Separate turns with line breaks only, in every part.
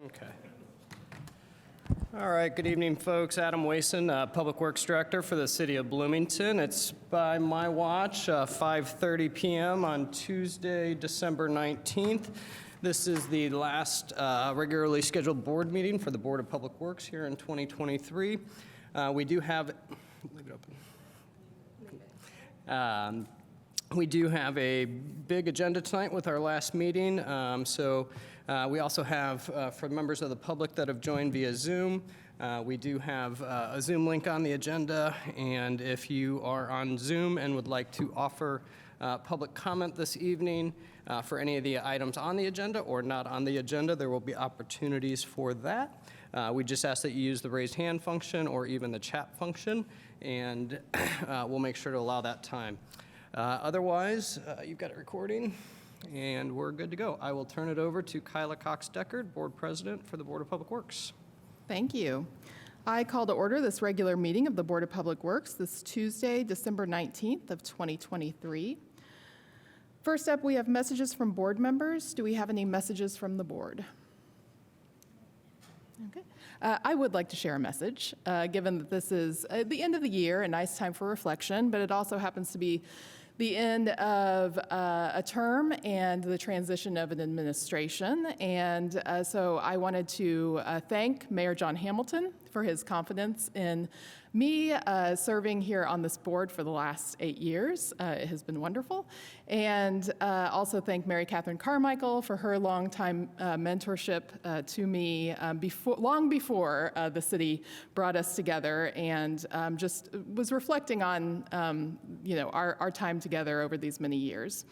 Okay. All right, good evening, folks. Adam Wason, Public Works Director for the City of Bloomington. It's by my watch, 5:30 p.m. on Tuesday, December 19th. This is the last regularly scheduled board meeting for the Board of Public Works here in 2023. We do have, leave it open. We do have a big agenda tonight with our last meeting. We also have, for members of the public that have joined via Zoom, we do have a Zoom link on the agenda. And if you are on Zoom and would like to offer public comment this evening for any of the items on the agenda or not on the agenda, there will be opportunities for that. We just ask that you use the raise hand function or even the chat function, and we'll make sure to allow that time. Otherwise, you've got it recording, and we're good to go. I will turn it over to Kyla Cox-Deckard, Board President for the Board of Public Works.
Thank you. I call to order this regular meeting of the Board of Public Works this Tuesday, December 19th of 2023. First up, we have messages from board members. Do we have any messages from the board? Okay. I would like to share a message, given that this is the end of the year, a nice time for reflection, but it also happens to be the end of a term and the transition of an administration. And so I wanted to thank Mayor John Hamilton for his confidence in me serving here on this board for the last 8 years. It has been wonderful. And also thank Mary Catherine Carmichael for her longtime mentorship to me long before the city brought us together, and just was reflecting on our time together over these many years.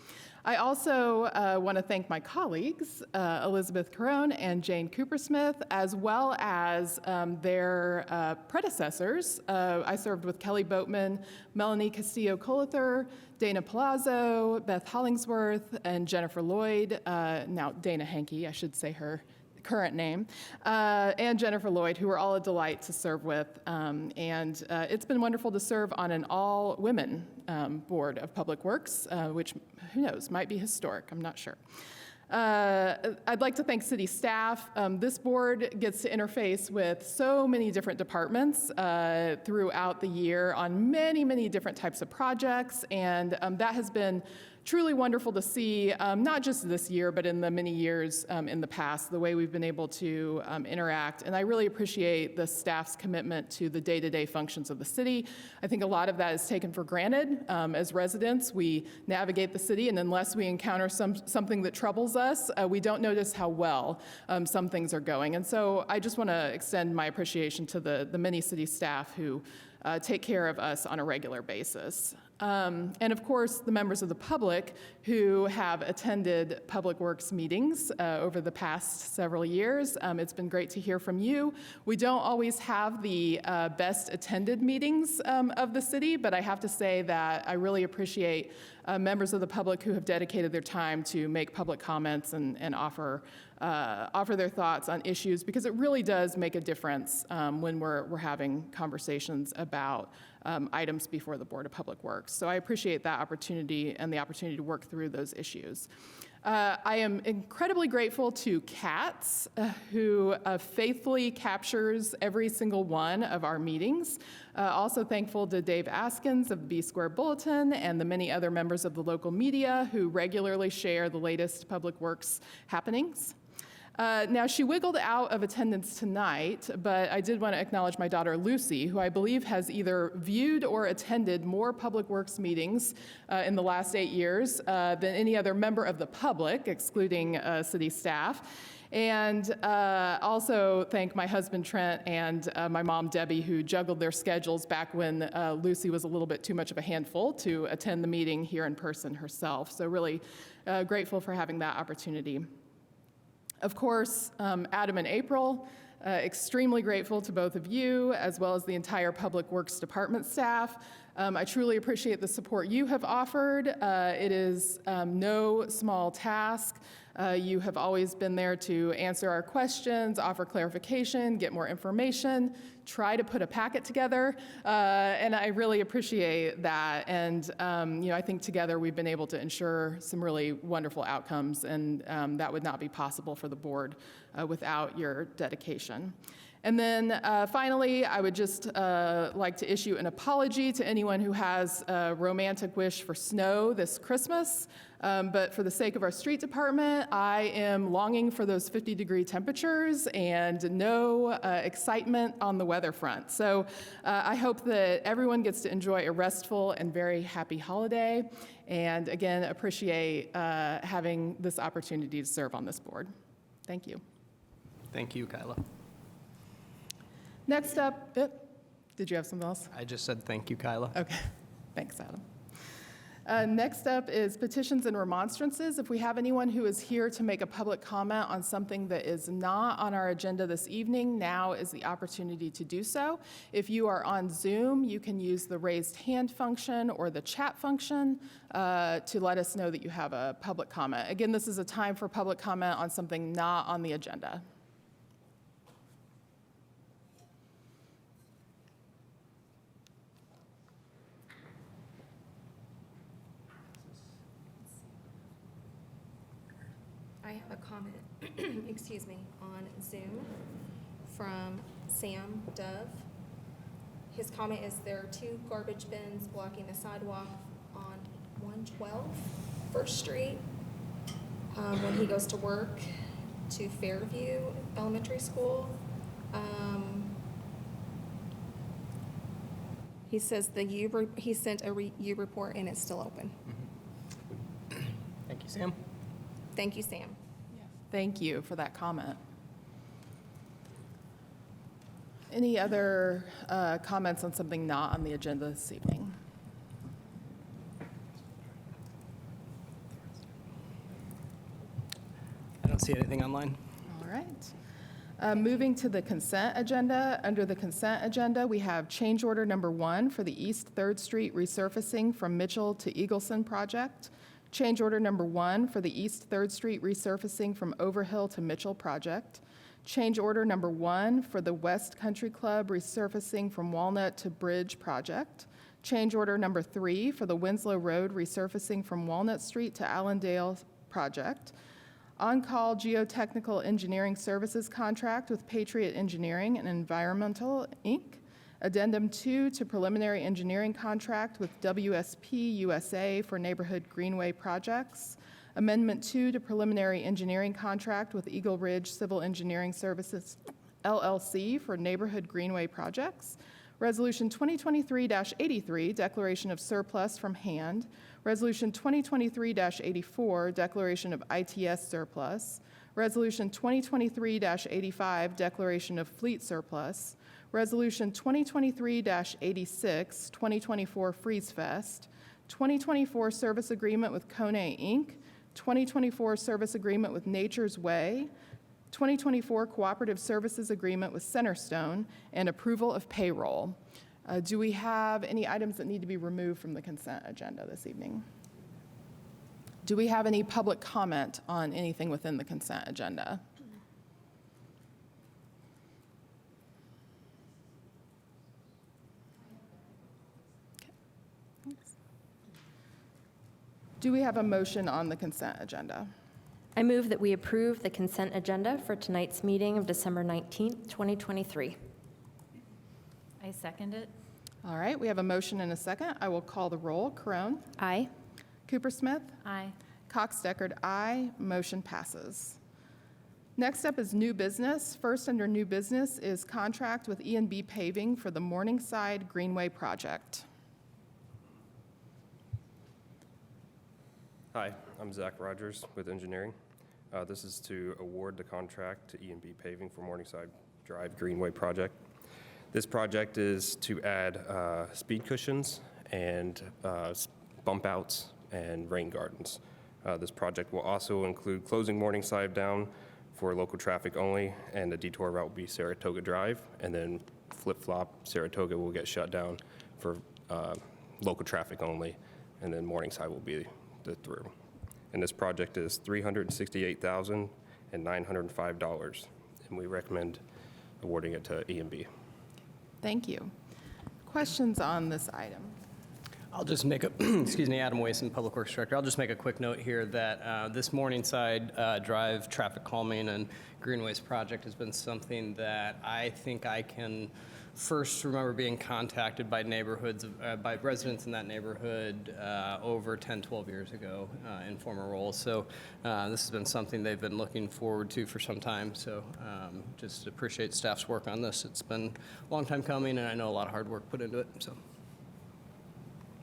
I also want to thank my colleagues, Elizabeth Carone and Jane Coopersmith, as well as their predecessors. I served with Kelly Boatman, Melanie Castillo-Colither, Dana Palazzo, Beth Hollingsworth, and Jennifer Lloyd, now Dana Hankey, I should say her current name, and Jennifer Lloyd, who are all a delight to serve with. It's been wonderful to serve on an all-women board of public works, which, who knows, might be historic, I'm not sure. I'd like to thank city staff. This board gets to interface with so many different departments throughout the year on many, many different types of projects, and that has been truly wonderful to see, not just this year, but in the many years in the past, the way we've been able to interact. And I really appreciate the staff's commitment to the day-to-day functions of the city. I think a lot of that is taken for granted. As residents, we navigate the city, and unless we encounter something that troubles us, we don't notice how well some things are going. And so I just want to extend my appreciation to the many city staff who take care of us on a regular basis. And of course, the members of the public who have attended Public Works meetings over the past several years. It's been great to hear from you. We don't always have the best attended meetings of the city, but I have to say that I really appreciate members of the public who have dedicated their time to make public comments and offer their thoughts on issues, because it really does make a difference when we're having conversations about items before the Board of Public Works. So I appreciate that opportunity and the opportunity to work through those issues. I am incredibly grateful to Katz, who faithfully captures every single one of our meetings. Also thankful to Dave Askins of the B Square Bulletin and the many other members of the local media who regularly share the latest Public Works happenings. Now, she wiggled out of attendance tonight, but I did want to acknowledge my daughter, Lucy, who I believe has either viewed or attended more Public Works meetings in the last 8 years than any other member of the public, excluding city staff. And also thank my husband, Trent, and my mom, Debbie, who juggled their schedules back when Lucy was a little bit too much of a handful to attend the meeting here in person herself. So really grateful for having that opportunity. Of course, Adam and April, extremely grateful to both of you, as well as the entire Public Works Department staff. I truly appreciate the support you have offered. It is no small task. You have always been there to answer our questions, offer clarification, get more information, try to put a packet together, and I really appreciate that. And I think together we've been able to ensure some really wonderful outcomes, and that would not be possible for the board without your dedication. And then finally, I would just like to issue an apology to anyone who has a romantic wish for snow this Christmas. But for the sake of our street department, I am longing for those 50-degree temperatures and no excitement on the weather front. So I hope that everyone gets to enjoy a restful and very happy holiday. And again, appreciate having this opportunity to serve on this board. Thank you.
Thank you, Kyla.
Next up, did you have something else?
I just said thank you, Kyla.
Okay, thanks, Adam. Next up is petitions and remonstrances. If we have anyone who is here to make a public comment on something that is not on our agenda this evening, now is the opportunity to do so. If you are on Zoom, you can use the raised hand function or the chat function to let us know that you have a public comment. Again, this is a time for public comment on something not on the agenda.
I have a comment, excuse me, on Zoom from Sam Dove. His comment is there are 2 garbage bins blocking the sidewalk on 112 First Street when he goes to work to Fairview Elementary School. He says he sent a U report and it's still open.
Thank you, Sam.
Thank you, Sam.
Thank you for that comment. Any other comments on something not on the agenda this evening?
I don't see anything online.
All right. Moving to the consent agenda. Under the consent agenda, we have change order number 1 for the East 3rd Street resurfacing from Mitchell to Eagleson project. Change order number 1 for the East 3rd Street resurfacing from Overhill to Mitchell project. Change order number 1 for the West Country Club resurfacing from Walnut to Bridge project. Change order number 3 for the Winslow Road resurfacing from Walnut Street to Allendale project. On-call geotechnical engineering services contract with Patriot Engineering and Environmental, Inc. Addendum 2 to preliminary engineering contract with WSP USA for neighborhood greenway projects. Amendment 2 to preliminary engineering contract with Eagle Ridge Civil Engineering Services, LLC for neighborhood greenway projects. Resolution 2023-83, declaration of surplus from hand. Resolution 2023-84, declaration of ITS surplus. Resolution 2023-85, declaration of fleet surplus. Resolution 2023-86, 2024 Freeze Fest, 2024 Service Agreement with Kone Inc., 2024 Service Agreement with Nature's Way, 2024 Cooperative Services Agreement with Centerstone, and approval of payroll. Do we have any items that need to be removed from the consent agenda this evening? Do we have any public comment on anything within the consent agenda? Do we have a motion on the consent agenda?
I move that we approve the consent agenda for tonight's meeting of December 19th, 2023.
I second it.
All right, we have a motion and a second. I will call the roll. Crone?
Aye.
Cooper Smith?
Aye.
Cox Deckard, aye. Motion passes. Next up is new business. First under new business is contract with E&B Paving for the Morningside Greenway project.
Hi, I'm Zach Rogers with engineering. This is to award the contract to E&B Paving for Morningside Drive Greenway project. This project is to add speed cushions and bump outs and rain gardens. This project will also include closing Morningside down for local traffic only, and the detour route will be Saratoga Drive, and then flip-flop Saratoga will get shut down for local traffic only, and then Morningside will be the through. And this project is $368,905, and we recommend awarding it to E&B.
Thank you. Questions on this item?
I'll just make a, excuse me, Adam Wason, Public Works Director. I'll just make a quick note here that this Morningside Drive traffic calming and greenways project has been something that I think I can first remember being contacted by neighborhoods, by residents in that neighborhood over 10, 12 years ago in former roles. So this has been something they've been looking forward to for some time. So just appreciate staff's work on this. It's been a long time coming, and I know a lot of hard work put into it. So.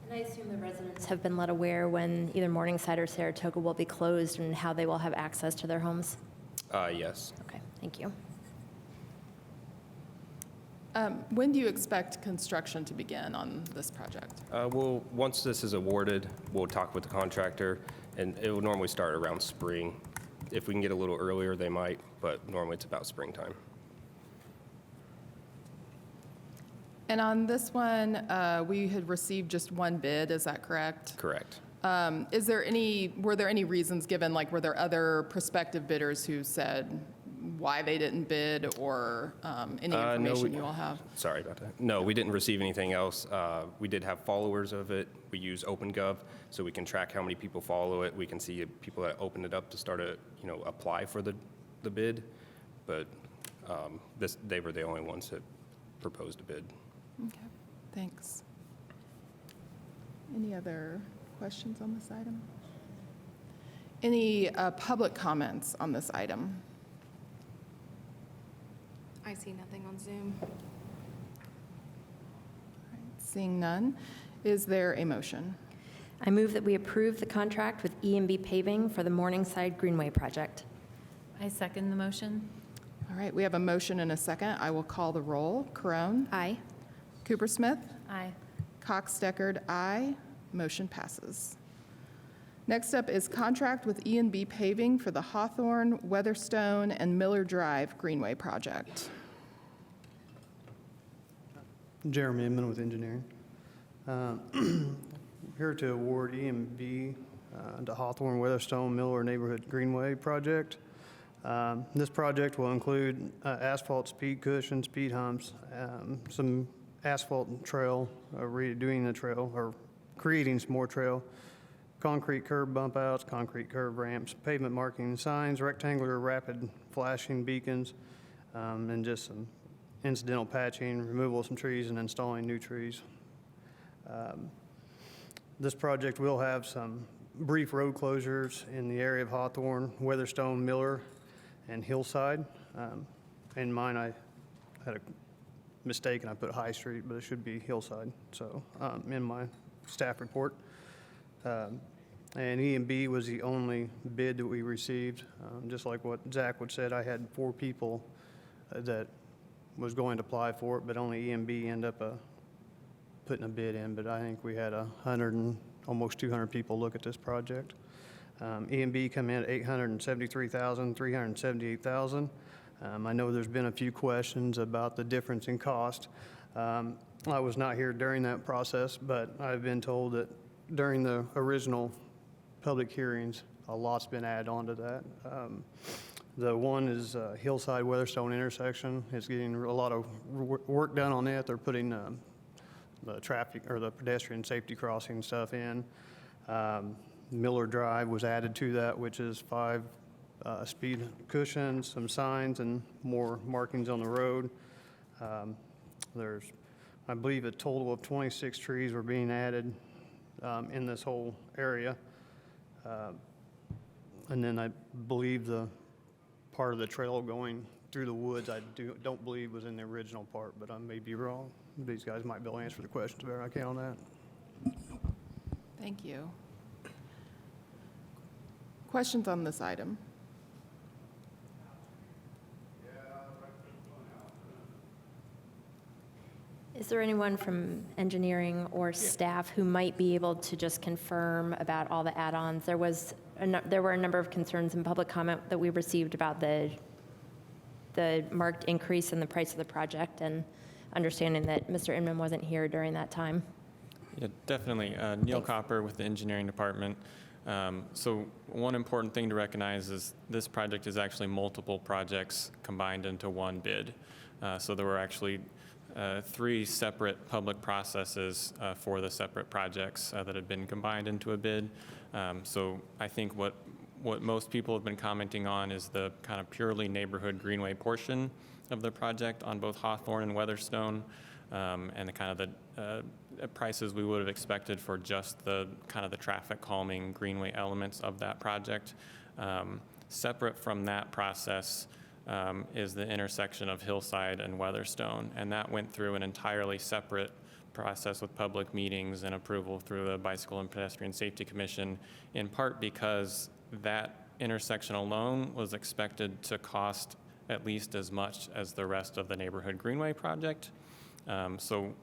And I assume the residents have been let aware when either Morningside or Saratoga will be closed and how they will have access to their homes?
Yes.
Okay, thank you.
When do you expect construction to begin on this project?
Well, once this is awarded, we'll talk with the contractor, and it will normally start around spring. If we can get a little earlier, they might, but normally it's about springtime.
And on this one, we had received just one bid, is that correct?
Correct.
Were there any reasons given, like were there other prospective bidders who said why they didn't bid or any information you all have?
Sorry about that. No, we didn't receive anything else. We did have followers of it. We use OpenGov, so we can track how many people follow it. We can see people that opened it up to start to, apply for the bid. But they were the only ones that proposed a bid.
Okay, thanks. Any other questions on this item? Any public comments on this item?
I see nothing on Zoom.
Seeing none, is there a motion?
I move that we approve the contract with E&B Paving for the Morningside Greenway project.
I second the motion.
All right, we have a motion and a second. I will call the roll. Crone?
Aye.
Cooper Smith?
Aye.
Cox Deckard, aye. Motion passes. Next up is contract with E&B Paving for the Hawthorne, Weatherstone, and Miller Drive Greenway project.
Jeremy Inman with engineering. Here to award E&B to Hawthorne, Weatherstone, Miller Neighborhood Greenway project. This project will include asphalt speed cushions, speed humps, some asphalt trail, redoing the trail, or creating some more trail, concrete curb bump outs, concrete curb ramps, pavement marking signs, rectangular rapid flashing beacons, and just some incidental patching, removal of some trees, and installing new trees. This project will have some brief road closures in the area of Hawthorne, Weatherstone, Miller, and Hillside. In mine, I had a mistake and I put High Street, but it should be Hillside, so in my staff report. And E&B was the only bid that we received. Just like what Zach would said, I had 4 people that was going to apply for it, but only E&B ended up putting a bid in. But I think we had 100 and almost 200 people look at this project. E&B come in at $873,378,000. I know there's been a few questions about the difference in cost. I was not here during that process, but I've been told that during the original public hearings, a lot's been added on to that. The one is Hillside Weatherstone intersection. It's getting a lot of work done on it. They're putting the traffic or the pedestrian safety crossing stuff in. Miller Drive was added to that, which is 5 speed cushions, some signs, and more markings on the road. There's, I believe, a total of 26 trees were being added in this whole area. And then I believe the part of the trail going through the woods, I don't believe was in the original part, but I may be wrong. These guys might be able to answer the questions better than I can on that.
Thank you. Questions on this item?
Is there anyone from engineering or staff who might be able to just confirm about all the add-ons? There were a number of concerns in public comment that we received about the marked increase in the price of the project, and understanding that Mr. Inman wasn't here during that time.
Yeah, definitely. Neil Copper with the engineering department. So one important thing to recognize is this project is actually multiple projects combined into one bid. So there were actually 3 separate public processes for the separate projects that had been combined into a bid. So I think what most people have been commenting on is the kind of purely neighborhood greenway portion of the project on both Hawthorne and Weatherstone, and the kind of the prices we would have expected for just the kind of the traffic calming greenway elements of that project. Separate from that process is the intersection of Hillside and Weatherstone, and that went through an entirely separate process with public meetings and approval through the Bicycle and Pedestrian Safety Commission, in part because that intersection alone was expected to cost at least as much as the rest of the neighborhood greenway project. So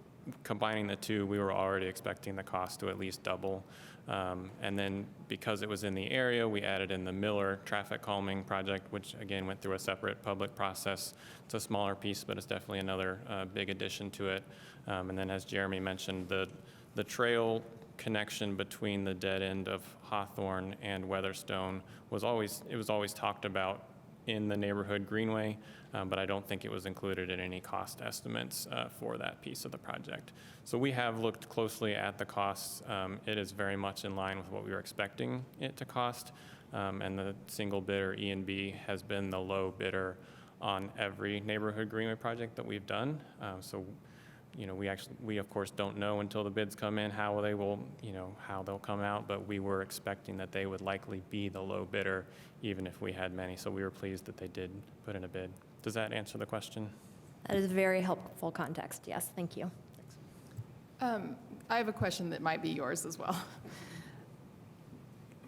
combining the two, we were already expecting the cost to at least double. And then because it was in the area, we added in the Miller traffic calming project, which again went through a separate public process. It's a smaller piece, but it's definitely another big addition to it. And then as Jeremy mentioned, the trail connection between the dead end of Hawthorne and Weatherstone was always talked about in the neighborhood greenway, but I don't think it was included in any cost estimates for that piece of the project. So we have looked closely at the costs. It is very much in line with what we were expecting it to cost, and the single bidder, E&B, has been the low bidder on every neighborhood greenway project that we've done. So you know, we of course don't know until the bids come in how they'll come out, but we were expecting that they would likely be the low bidder even if we had many. So we were pleased that they did put in a bid. Does that answer the question?
That is very helpful context. Yes, thank you.
I have a question that might be yours as well.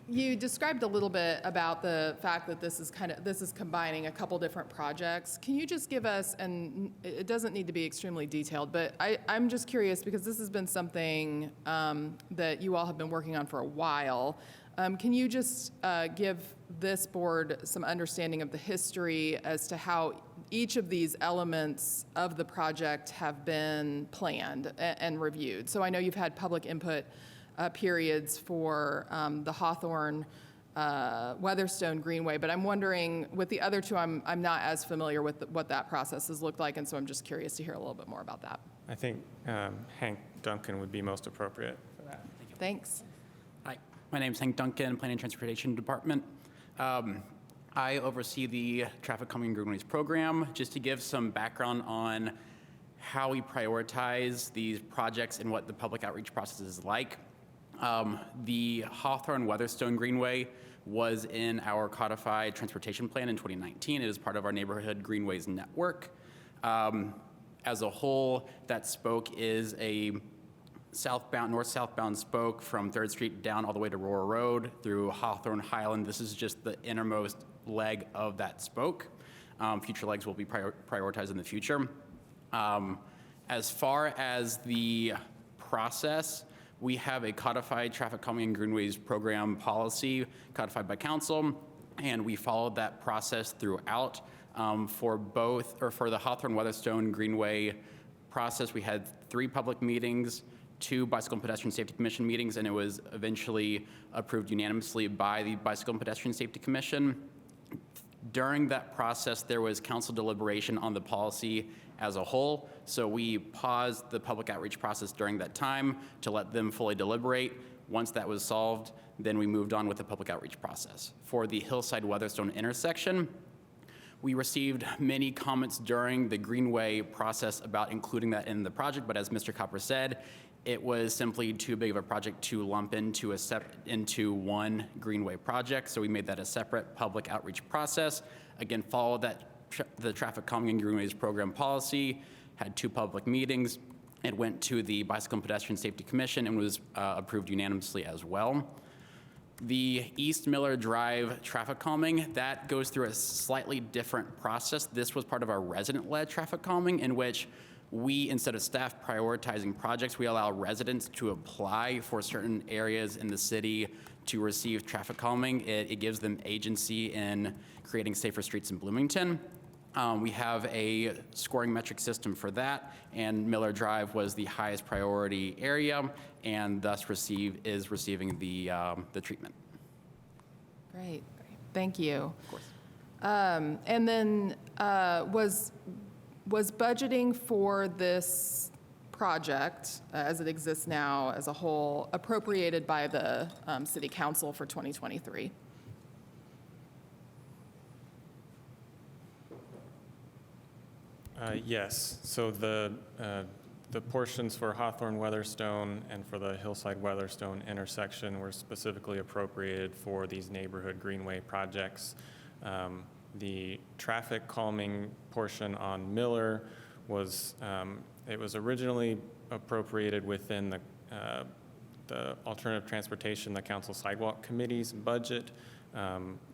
You described a little bit about the fact that this is combining a couple different projects. Can you just give us, and it doesn't need to be extremely detailed, but I'm just curious because this has been something that you all have been working on for a while. Can you just give this board some understanding of the history as to how each of these elements of the project have been planned and reviewed? So I know you've had public input periods for the Hawthorne Weatherstone Greenway, but I'm wondering with the other two, I'm not as familiar with what that process has looked like, and so I'm just curious to hear a little bit more about that.
I think Hank Duncan would be most appropriate for that.
Thanks.
Hi, my name is Hank Duncan, Planning and Transportation Department. I oversee the Traffic Calming Greenways program. Just to give some background on how we prioritize these projects and what the public outreach process is like. The Hawthorne Weatherstone Greenway was in our codified transportation plan in 2019. It is part of our neighborhood greenways network. As a whole, that spoke is a north-southbound spoke from 3rd Street down all the way to Roar Road through Hawthorne Highland. This is just the innermost leg of that spoke. Future legs will be prioritized in the future. As far as the process, we have a codified traffic calming and greenways program policy codified by council, and we followed that process throughout. For the Hawthorne Weatherstone Greenway process, we had 3 public meetings, 2 Bicycle and Pedestrian Safety Commission meetings, and it was eventually approved unanimously by the Bicycle and Pedestrian Safety Commission. During that process, there was council deliberation on the policy as a whole, so we paused the public outreach process during that time to let them fully deliberate. Once that was solved, then we moved on with the public outreach process. For the Hillside Weatherstone intersection, we received many comments during the Greenway process about including that in the project, but as Mr. Copper said, it was simply too big of a project to lump into one Greenway project, so we made that a separate public outreach process. Again, followed the Traffic Calming and Greenways program policy, had 2 public meetings. It went to the Bicycle and Pedestrian Safety Commission and was approved unanimously as well. The East Miller Drive traffic calming, that goes through a slightly different process. This was part of our resident-led traffic calming, in which we, instead of staff prioritizing projects, we allow residents to apply for certain areas in the city to receive traffic calming. It gives them agency in creating safer streets in Bloomington. We have a scoring metric system for that, and Miller Drive was the highest priority area, and thus is receiving the treatment.
Great, thank you.
Of course.
And then was budgeting for this project, as it exists now as a whole, appropriated by the City Council for 2023?
Yes, so the portions for Hawthorne Weatherstone and for the Hillside Weatherstone intersection were specifically appropriated for these neighborhood greenway projects. The traffic calming portion on Miller was, it was originally appropriated within the Alternative Transportation, the Council Sidewalk Committee's budget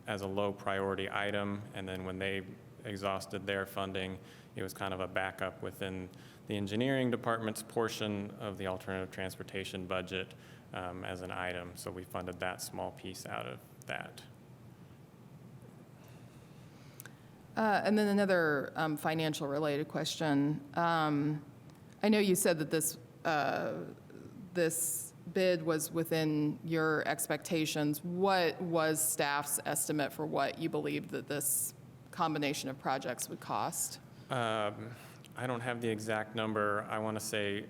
as a low priority item, and then when they exhausted their funding, it was kind of a backup within the engineering department's portion of the alternative transportation budget as an item. So we funded that small piece out of that.
And then another financial related question. I know you said that this bid was within your expectations. What was staff's estimate for what you believed that this combination of projects would cost?
I don't have the exact number. I want to say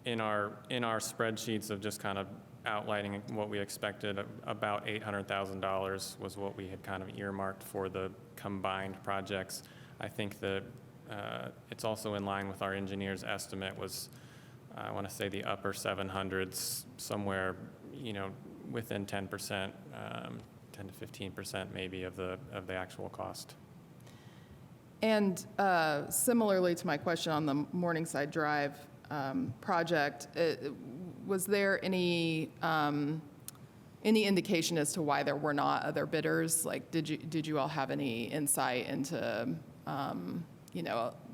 in our spreadsheets of just kind of outlining what we expected, about $800,000 was what we had kind of earmarked for the combined projects. I think that it's also in line with our engineer's estimate was, I want to say the upper 700s, somewhere, within 10%, 10 to 15% maybe of the actual cost.
And similarly to my question on the Morningside Drive project, was there any indication as to why there were not other bidders? Like, did you all have any insight into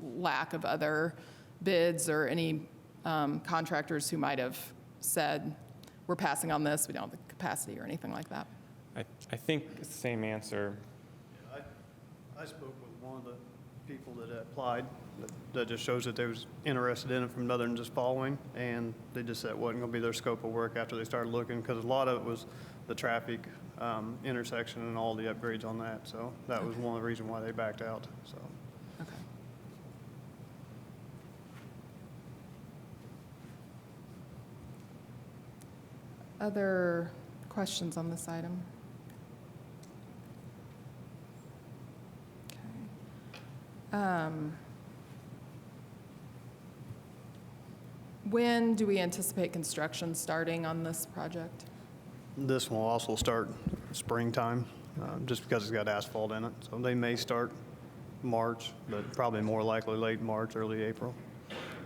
lack of other bids or any contractors who might have said, we're passing on this, we don't have the capacity or anything like that?
I think it's the same answer.
I spoke with one of the people that applied. That just shows that they was interested in it from other than just following, and they just said it wasn't going to be their scope of work after they started looking, because a lot of it was the traffic intersection and all the upgrades on that. So that was one of the reasons why they backed out. So.
Okay. Other questions on this item? When do we anticipate construction starting on this project?
This will also start springtime, just because it's got asphalt in it. So they may start March, but probably more likely late March, early April.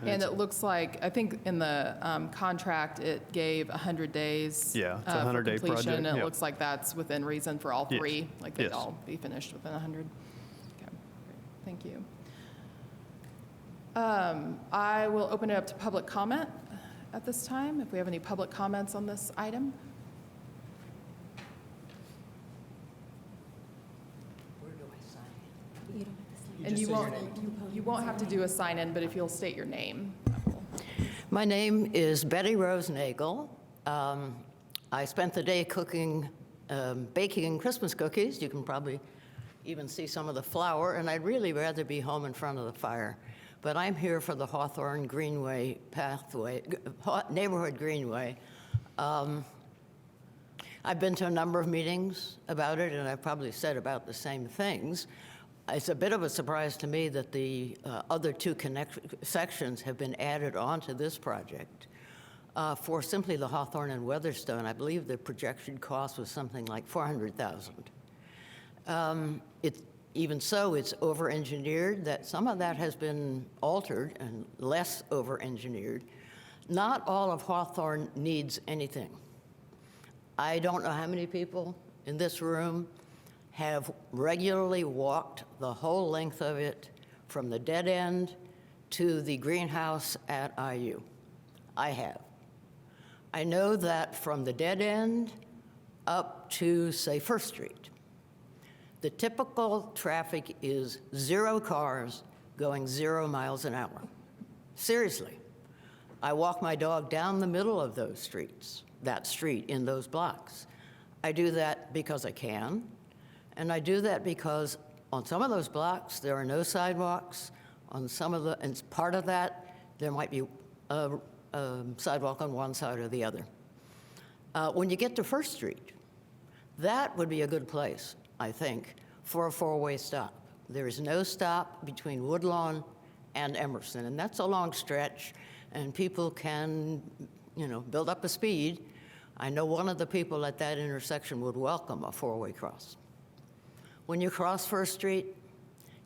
And it looks like, I think in the contract, it gave 100 days.
Yeah, it's a 100-day
for completion,
project,
and it
yep.
looks like that's within reason for all
Yes.
three. Like they'd
Yes.
all be finished within 100. Okay, great. Thank you. I will open it up to public comment at this time, if we have any public comments on this item. And you won't have to do a sign-in, but if you'll state your name.
My name is Betty Rosenagel. I spent the day cooking, baking Christmas cookies. You can probably even see some of the flour, and I'd really rather be home in front of the fire. But I'm here for the Hawthorne Greenway pathway, neighborhood greenway. I've been to a number of meetings about it, and I've probably said about the same things. It's a bit of a surprise to me that the other two sections have been added onto this project. For simply the Hawthorne and Weatherstone, I believe the projection cost was something like $400,000. Even so, it's over-engineered. That some of that has been altered and less over-engineered. Not all of Hawthorne needs anything. I don't know how many people in this room have regularly walked the whole length of it from the dead end to the greenhouse at IU. I have. I know that from the dead end up to, say, First Street, The typical traffic is 0 cars going 0 miles an hour. Seriously. I walk my dog down the middle of those streets, that street in those blocks. I do that because I can, and I do that because on some of those blocks, there are no sidewalks. On some of the, and part of that, there might be a sidewalk on one side or the other. When you get to First Street, that would be a good place, I think, for a 4-way stop. There is no stop between Woodlawn and Emerson, and that's a long stretch, and people can, build up a speed. I know one of the people at that intersection would welcome a 4-way cross. When you cross First Street,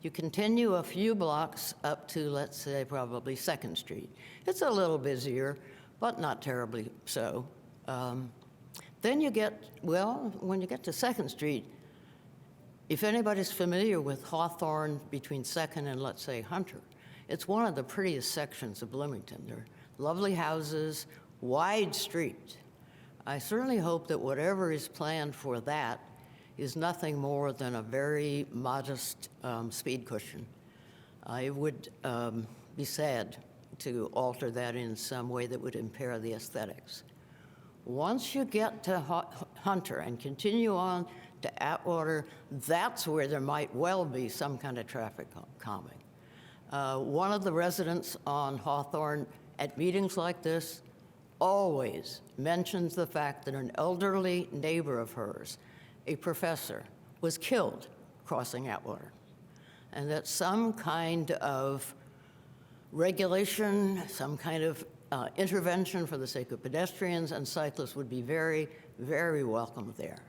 you continue a few blocks up to, let's say, probably 2nd Street. It's a little busier, but not terribly so. Then you get, when you get to 2nd Street, if anybody's familiar with Hawthorne between 2nd and, let's say, Hunter, it's one of the prettiest sections of Bloomington. They're lovely houses, wide street. I certainly hope that whatever is planned for that is nothing more than a very modest speed cushion. I would be sad to alter that in some way that would impair the aesthetics. Once you get to Hunter and continue on to Atwater, that's where there might well be some kind of traffic calming. One of the residents on Hawthorne at meetings like this always mentions the fact that an elderly neighbor of hers, a professor, was killed crossing Atwater, and that some kind of regulation, some kind of intervention for the sake of pedestrians and cyclists would be very, very welcome there.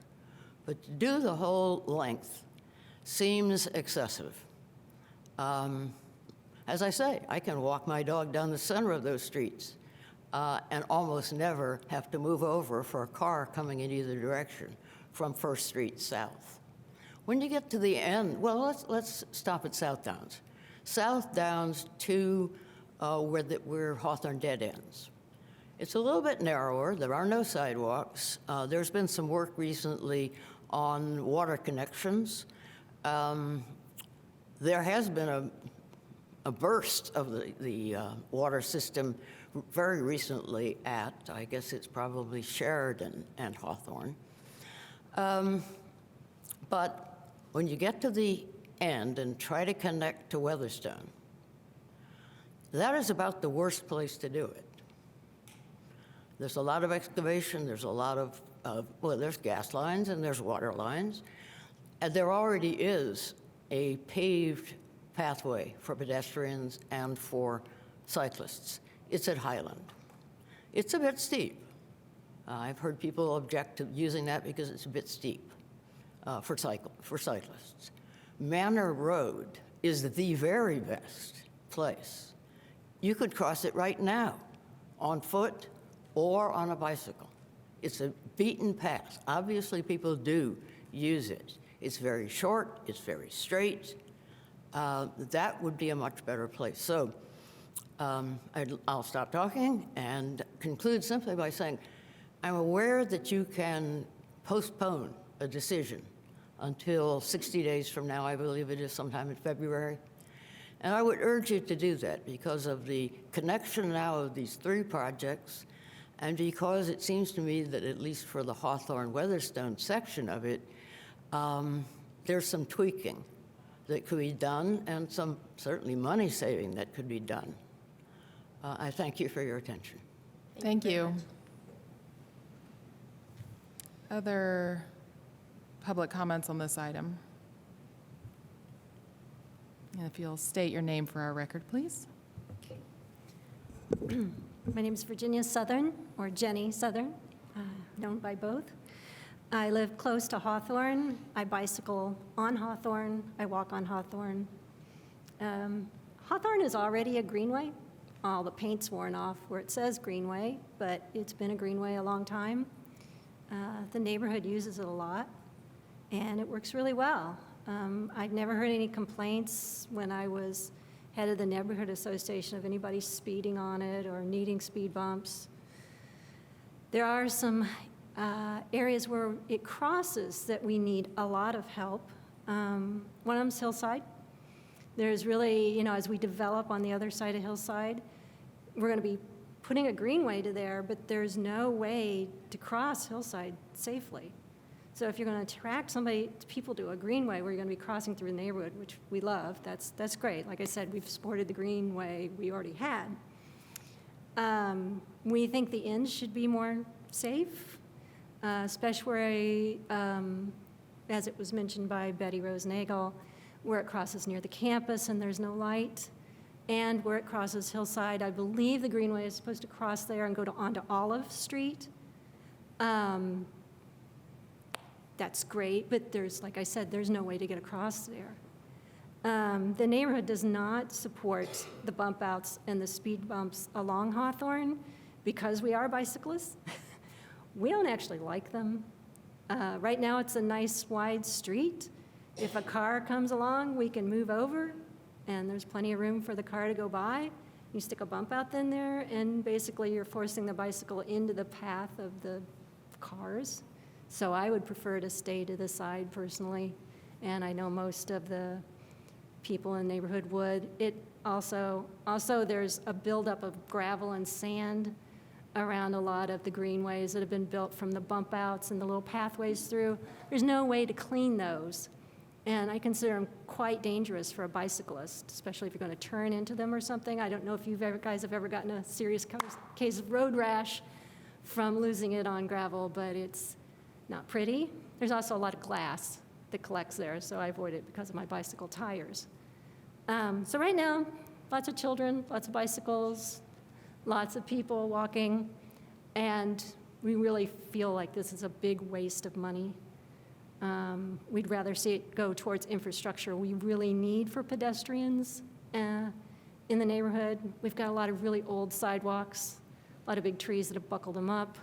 But to do the whole length seems excessive. As I say, I can walk my dog down the center of those streets and almost never have to move over for a car coming in either direction from First Street south. When you get to the end, let's stop at South Downs. South Downs to where Hawthorne dead ends. It's a little bit narrower. There are no sidewalks. There's been some work recently on water connections. There has been a burst of the water system very recently at, I guess it's probably Sheridan and Hawthorne. But when you get to the end and try to connect to Weatherstone, that is about the worst place to do it. There's a lot of excavation, there's a lot of, there's gas lines and there's water lines, and there already is a paved pathway for pedestrians and for cyclists. It's at Highland. It's a bit steep. I've heard people object to using that because it's a bit steep for cyclists. Manor Road is the very best place. You could cross it right now on foot or on a bicycle. It's a beaten path. Obviously, people do use it. It's very short, it's very straight. That would be a much better place. So I'll stop talking and conclude simply by saying, I'm aware that you can postpone a decision until 60 days from now, I believe it is sometime in February. And I would urge you to do that because of the connection now of these 3 projects, and because it seems to me that at least for the Hawthorne-Weatherstone section of it, there's some tweaking that could be done and some certainly money saving that could be done. I thank you for your attention.
Thank you. Other public comments on this item? And if you'll state your name for our record, please.
My name is Virginia Southern, or Jenny Southern, known by both. I live close to Hawthorne. I bicycle on Hawthorne. I walk on Hawthorne. Hawthorne is already a greenway. All the paint's worn off where it says greenway, but it's been a greenway a long time. The neighborhood uses it a lot, and it works really well. I've never heard any complaints when I was head of the neighborhood association of anybody speeding on it or needing speed bumps. There are some areas where it crosses that we need a lot of help. One of them's Hillside. There's really, as we develop on the other side of Hillside, we're going to be putting a greenway to there, but there's no way to cross Hillside safely. So if you're going to attract people to a greenway where you're going to be crossing through the neighborhood, which we love, that's great. Like I said, we've supported the greenway we already had. We think the ends should be more safe, especially as it was mentioned by Betty Rose Nagel, where it crosses near the campus and there's no light, and where it crosses Hillside. I believe the greenway is supposed to cross there and go onto Olive Street. That's great, but like I said, there's no way to get across there. The neighborhood does not support the bump outs and the speed bumps along Hawthorne because we are bicyclists. We don't actually like them. Right now, it's a nice wide street. If a car comes along, we can move over, and there's plenty of room for the car to go by. You stick a bump out in there, and basically you're forcing the bicycle into the path of the cars. So I would prefer to stay to the side personally, and I know most of the people in the neighborhood would. It also there's a buildup of gravel and sand around a lot of the greenways that have been built from the bump outs and the little pathways through. There's no way to clean those, and I consider them quite dangerous for a bicyclist, especially if you're going to turn into them or something. I don't know if you guys have ever gotten a serious case of road rash from losing it on gravel, but it's not pretty. There's also a lot of glass that collects there, so I avoid it because of my bicycle tires. So right now, lots of children, lots of bicycles, lots of people walking, and we really feel like this is a big waste of money. We'd rather see it go towards infrastructure we really need for pedestrians in the neighborhood. We've got a lot of really old sidewalks, a lot of big trees that have buckled them up.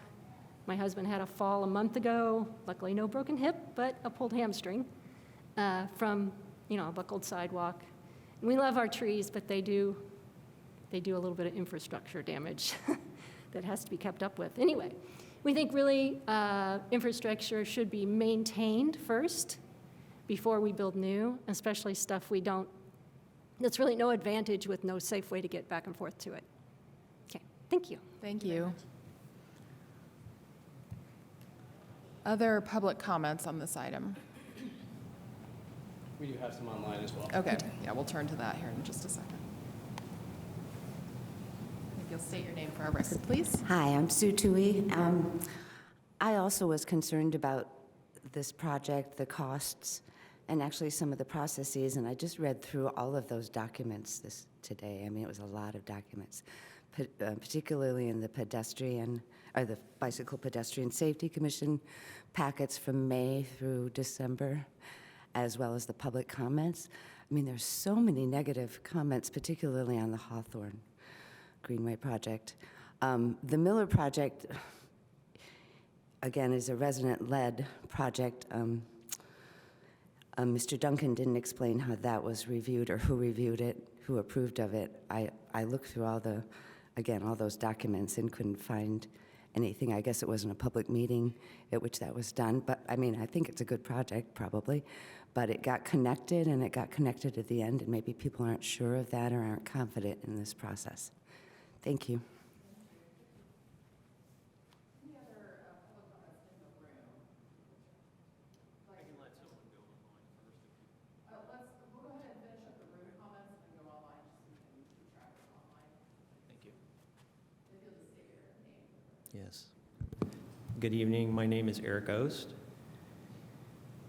My husband had a fall a month ago, luckily no broken hip, but a pulled hamstring from, a buckled sidewalk. And we love our trees, but they do a little bit of infrastructure damage that has to be kept up with. Anyway, we think really infrastructure should be maintained first before we build new, especially stuff that's really no advantage with no safe way to get back and forth to it. Okay, thank you.
Thank you. Other public comments on this item?
We do have some online as well.
Okay, yeah, we'll turn to that here in just a second. If you'll state your name for our record, please.
Hi, I'm Sue Tui. I also was concerned about this project, the costs, and actually some of the processes, and I just read through all of those documents today. I mean, it was a lot of documents, particularly in the Bicycle Pedestrian Safety Commission packets from May through December, as well as the public comments. I mean, there's so many negative comments, particularly on the Hawthorne Greenway project. The Miller project, again, is a resident-led project. Mr. Duncan didn't explain how that was reviewed or who reviewed it, who approved of it. I looked through all those documents and couldn't find anything. I guess it wasn't a public meeting at which that was done, but I mean, I think it's a good project, probably. But it got connected, and it got connected at the end, and maybe people aren't sure of that or aren't confident in this process. Thank you.
Any other public comments in the room? I can let someone go online first. We'll go ahead and finish up the room comments and go online just so we can keep track of online.
Thank you.
If you'll just state your name.
Yes. Good evening. My name is Eric Ost.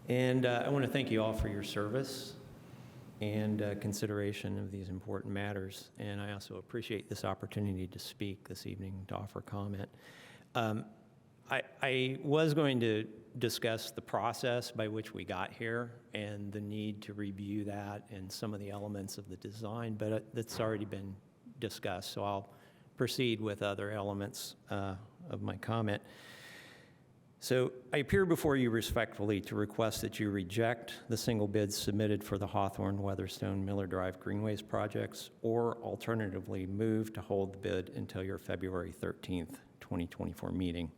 And I want to thank you all for your service and consideration of these important matters. And I also appreciate this opportunity to speak this evening, to offer comment. I was going to discuss the process by which we got here and the need to review that and some of the elements of the design, but that's already been discussed, so I'll proceed with other elements of my comment. So I appear before you respectfully to request that you reject the single bids submitted for the Hawthorne, Weatherstone, Miller Drive Greenways projects, or alternatively move to hold the bid until your February 13th, 2024 meeting.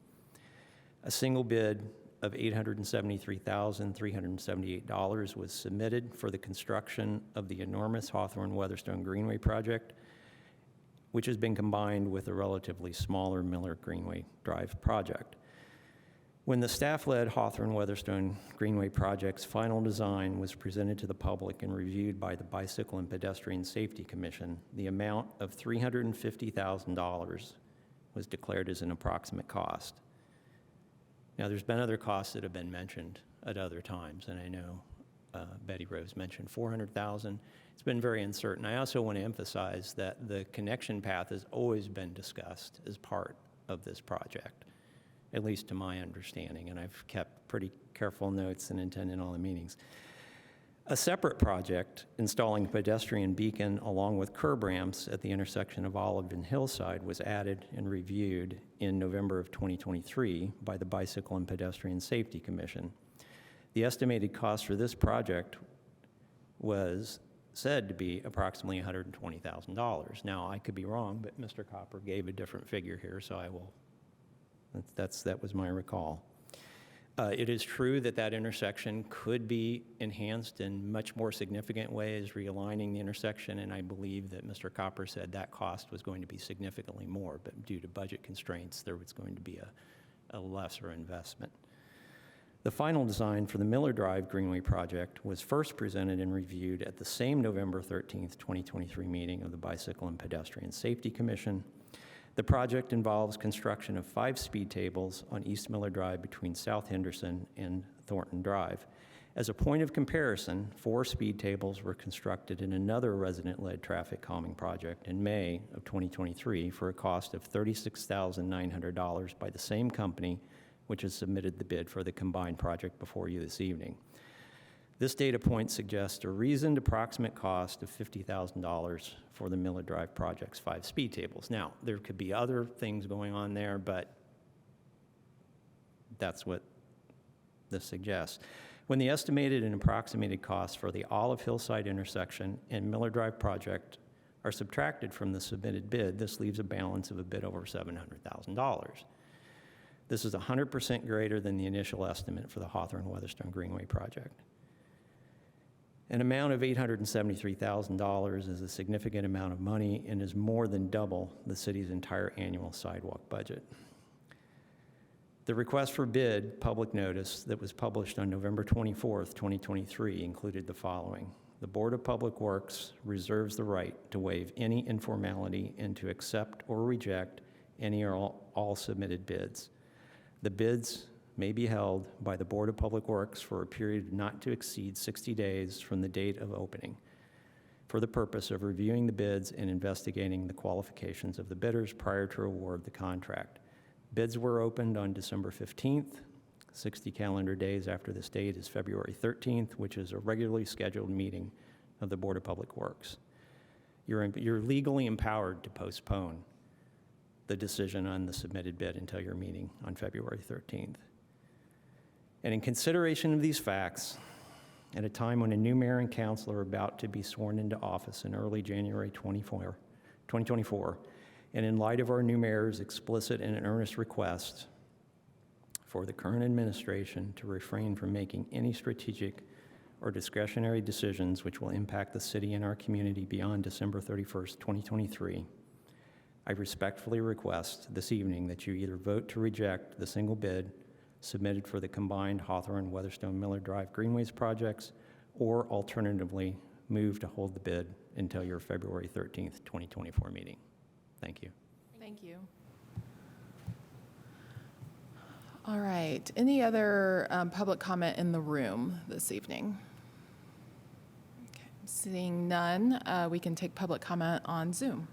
A single bid of $873,378 was submitted for the construction of the enormous Hawthorne-Weatherstone Greenway project, which has been combined with a relatively smaller Miller Greenway Drive project. When the staff-led Hawthorne-Weatherstone Greenway project's final design was presented to the public and reviewed by the Bicycle and Pedestrian Safety Commission, the amount of $350,000 was declared as an approximate cost. Now, there's been other costs that have been mentioned at other times, and I know Betty Rose mentioned $400,000. It's been very uncertain. I also want to emphasize that the connection path has always been discussed as part of this project, at least to my understanding, and I've kept pretty careful notes and attended all the meetings. A separate project, installing a pedestrian beacon along with curb ramps at the intersection of Olive and Hillside, was added and reviewed in November of 2023 by the Bicycle and Pedestrian Safety Commission. The estimated cost for this project was said to be approximately $120,000. Now, I could be wrong, but Mr. Copper gave a different figure here, so I will. That was my recall. It is true that that intersection could be enhanced in much more significant ways, realigning the intersection, and I believe that Mr. Copper said that cost was going to be significantly more, but due to budget constraints, there was going to be a lesser investment. The final design for the Miller Drive Greenway project was first presented and reviewed at the same November 13th, 2023 meeting of the Bicycle and Pedestrian Safety Commission. The project involves construction of 5 speed tables on East Miller Drive between South Henderson and Thornton Drive. As a point of comparison, 4 speed tables were constructed in another resident-led traffic calming project in May of 2023 for a cost of $36,900 by the same company which has submitted the bid for the combined project before you this evening. This data point suggests a reasoned approximate cost of $50,000 for the Miller Drive project's 5 speed tables. Now, there could be other things going on there, but that's what this suggests. When the estimated and approximated costs for the Olive Hillside intersection and Miller Drive project are subtracted from the submitted bid, this leaves a balance of a bit over $700,000. This is 100% greater than the initial estimate for the Hawthorne-Weatherstone Greenway project. An amount of $873,000 is a significant amount of money and is more than double the city's entire annual sidewalk budget. The request for bid public notice that was published on November 24th, 2023 included the following. The Board of Public Works reserves the right to waive any informality and to accept or reject any or all submitted bids. The bids may be held by the Board of Public Works for a period not to exceed 60 days from the date of opening for the purpose of reviewing the bids and investigating the qualifications of the bidders prior to award the contract. Bids were opened on December 15th. 60 calendar days after this date is February 13th, which is a regularly scheduled meeting of the Board of Public Works. You're legally empowered to postpone the decision on the submitted bid until your meeting on February 13th. And in consideration of these facts, at a time when a new mayor and council are about to be sworn into office in early January 2024, and in light of our new mayor's explicit and earnest request for the current administration to refrain from making any strategic or discretionary decisions which will impact the city and our community beyond December 31st, 2023, I respectfully request this evening that you either vote to reject the single bid submitted for the combined Hawthorne-Weatherstone-Miller Drive Greenways projects, or alternatively, move to hold the bid until your February 13th, 2024 meeting. Thank you.
Thank you. All right. Any other public comment in the room this evening? Okay. Seeing none, we can take public comment on Zoom.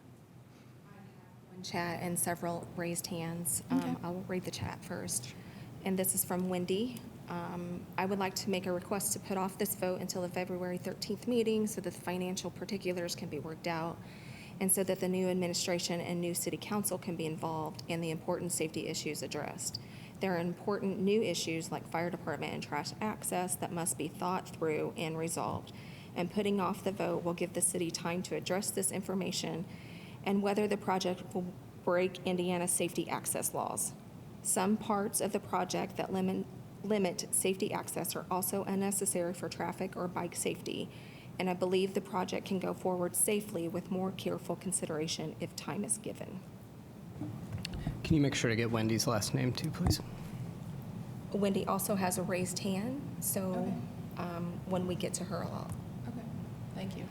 One chat and several raised hands.
Okay.
I'll read the chat first. And this is from Wendy. I would like to make a request to put off this vote until the February 13th meeting so that the financial particulars can be worked out and so that the new administration and new city council can be involved and the important safety issues addressed. There are important new issues like fire department and trash access that must be thought through and resolved. And putting off the vote will give the city time to address this information and whether the project will break Indiana's safety access laws. Some parts of the project that limit limit safety access are also unnecessary for traffic or bike safety, and I believe the project can go forward safely with more careful consideration if time is given.
Can you make sure to get Wendy's last name too, please?
Wendy also has a raised hand, so when we get to her, I'll.
Okay, thank you.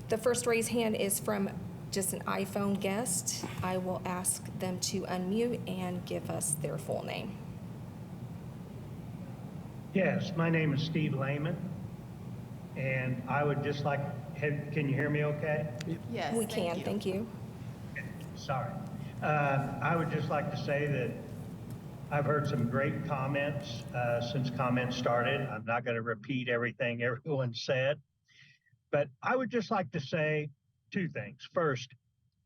The first raised hand is from just an iPhone guest. I will ask them to unmute and give us their full name.
Yes, my name is Steve Lehman, and I would just like, can you hear me okay?
Yes,
We can, thank you.
Sorry. I would just like to say that I've heard some great comments since comments started. I'm not going to repeat everything everyone said, but I would just like to say two things. First,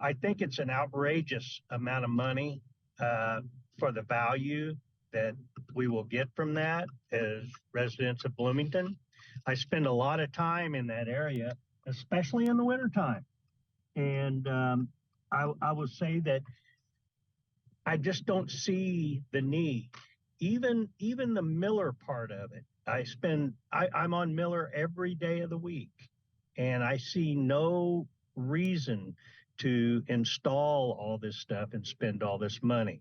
I think it's an outrageous amount of money for the value that we will get from that as residents of Bloomington. I spend a lot of time in that area, especially in the wintertime. And I will say that I just don't see the need. Even the Miller part of it. I'm on Miller every day of the week, and I see no reason to install all this stuff and spend all this money.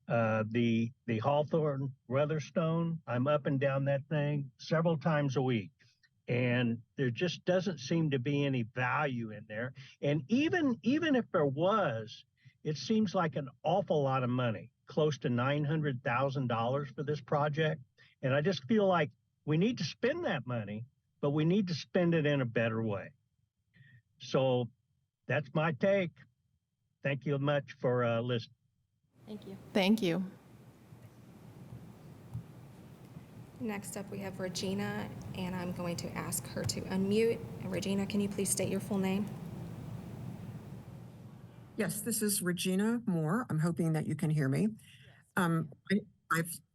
The Hawthorne Weatherstone, I'm up and down that thing several times a week, and there just doesn't seem to be any value in there. And even if there was, it seems like an awful lot of money, close to $900,000 for this project. And I just feel like we need to spend that money, but we need to spend it in a better way. So that's my take. Thank you much for listening.
Thank you.
Thank you.
Next up, we have Regina, and I'm going to ask her to unmute. And Regina, can you please state your full name?
Yes, this is Regina Moore. I'm hoping that you can hear me.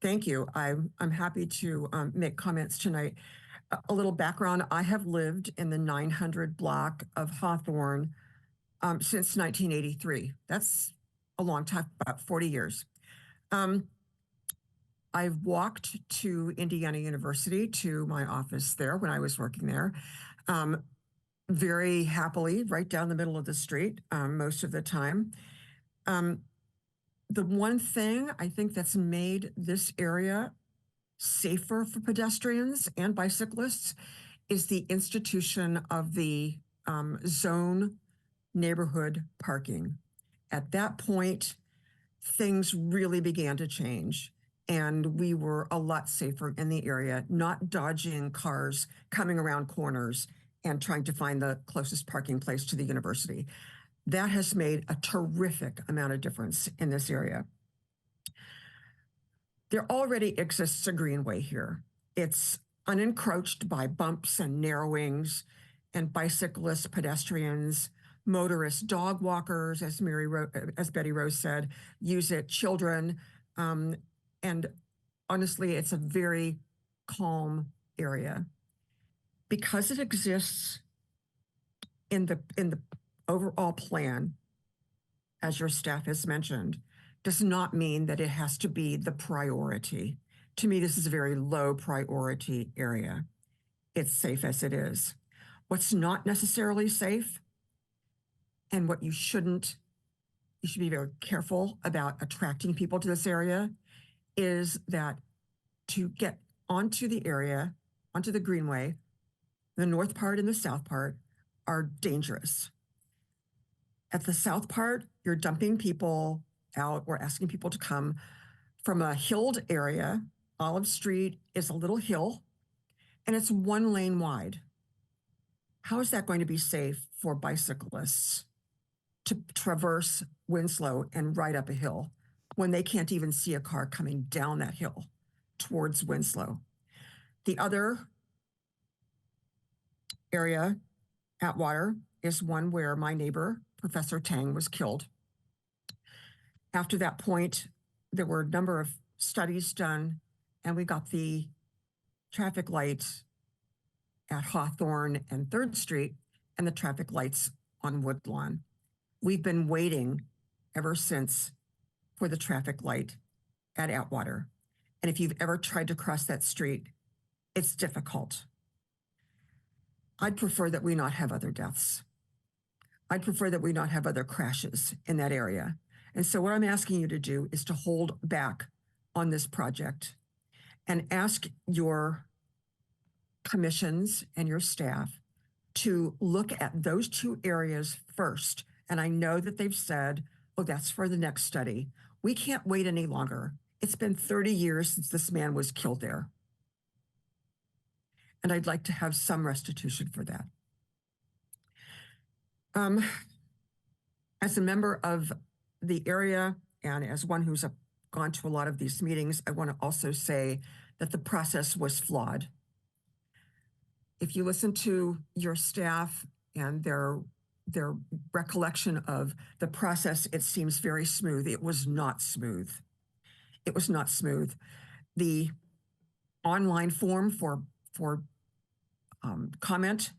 Thank you. I'm happy to make comments tonight. A little background, I have lived in the 900 block of Hawthorne since 1983. That's a long time, about 40 years. I've walked to Indiana University, to my office there when I was working there. Very happily, right down the middle of the street most of the time. The one thing I think that's made this area safer for pedestrians and bicyclists is the institution of the zone neighborhood parking. At that point, things really began to change, and we were a lot safer in the area, not dodging cars coming around corners and trying to find the closest parking place to the university. That has made a terrific amount of difference in this area. There already exists a greenway here. It's unencroached by bumps and narrowings, and bicyclists, pedestrians, motorists, dog walkers, as Betty Rose said, use it, children, and honestly, it's a very calm area. Because it exists in the overall plan, as your staff has mentioned, does not mean that it has to be the priority. To me, this is a very low priority area. It's safe as it is. What's not necessarily safe, and what you should be very careful about attracting people to this area, is that to get onto the area, onto the greenway, the north part and the south part are dangerous. At the south part, you're dumping people out or asking people to come from a hilled area. Olive Street is a little hill, and it's 1 lane wide. How is that going to be safe for bicyclists to traverse Winslow and ride up a hill when they can't even see a car coming down that hill towards Winslow? The other area, Atwater, is one where my neighbor, Professor Tang, was killed. After that point, there were a number of studies done, and we got the traffic lights at Hawthorne and 3rd Street and the traffic lights on Woodlawn. We've been waiting ever since for the traffic light at Atwater. And if you've ever tried to cross that street, it's difficult. I'd prefer that we not have other deaths. I'd prefer that we not have other crashes in that area. And so what I'm asking you to do is to hold back on this project and ask your commissions and your staff to look at those two areas first. And I know that they've said, oh, that's for the next study. We can't wait any longer. It's been 30 years since this man was killed there. And I'd like to have some restitution for that. As a member of the area and as one who's gone to a lot of these meetings, I want to also say that the process was flawed. If you listen to your staff and their recollection of the process, it seems very smooth. It was not smooth. It was not smooth. The online form for comment,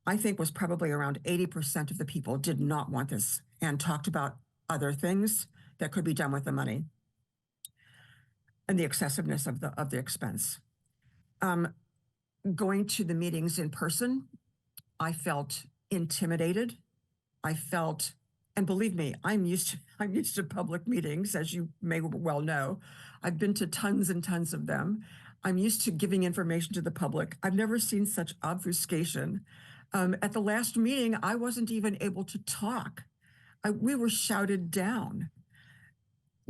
I think, was probably around 80% of the people did not want this and talked about other things that could be done with the money and the excessiveness of the expense. Going to the meetings in person, I felt intimidated. I felt, and believe me, I'm used to public meetings, as you may well know. I've been to tons and tons of them. I'm used to giving information to the public. I've never seen such obfuscation. At the last meeting, I wasn't even able to talk. We were shouted down.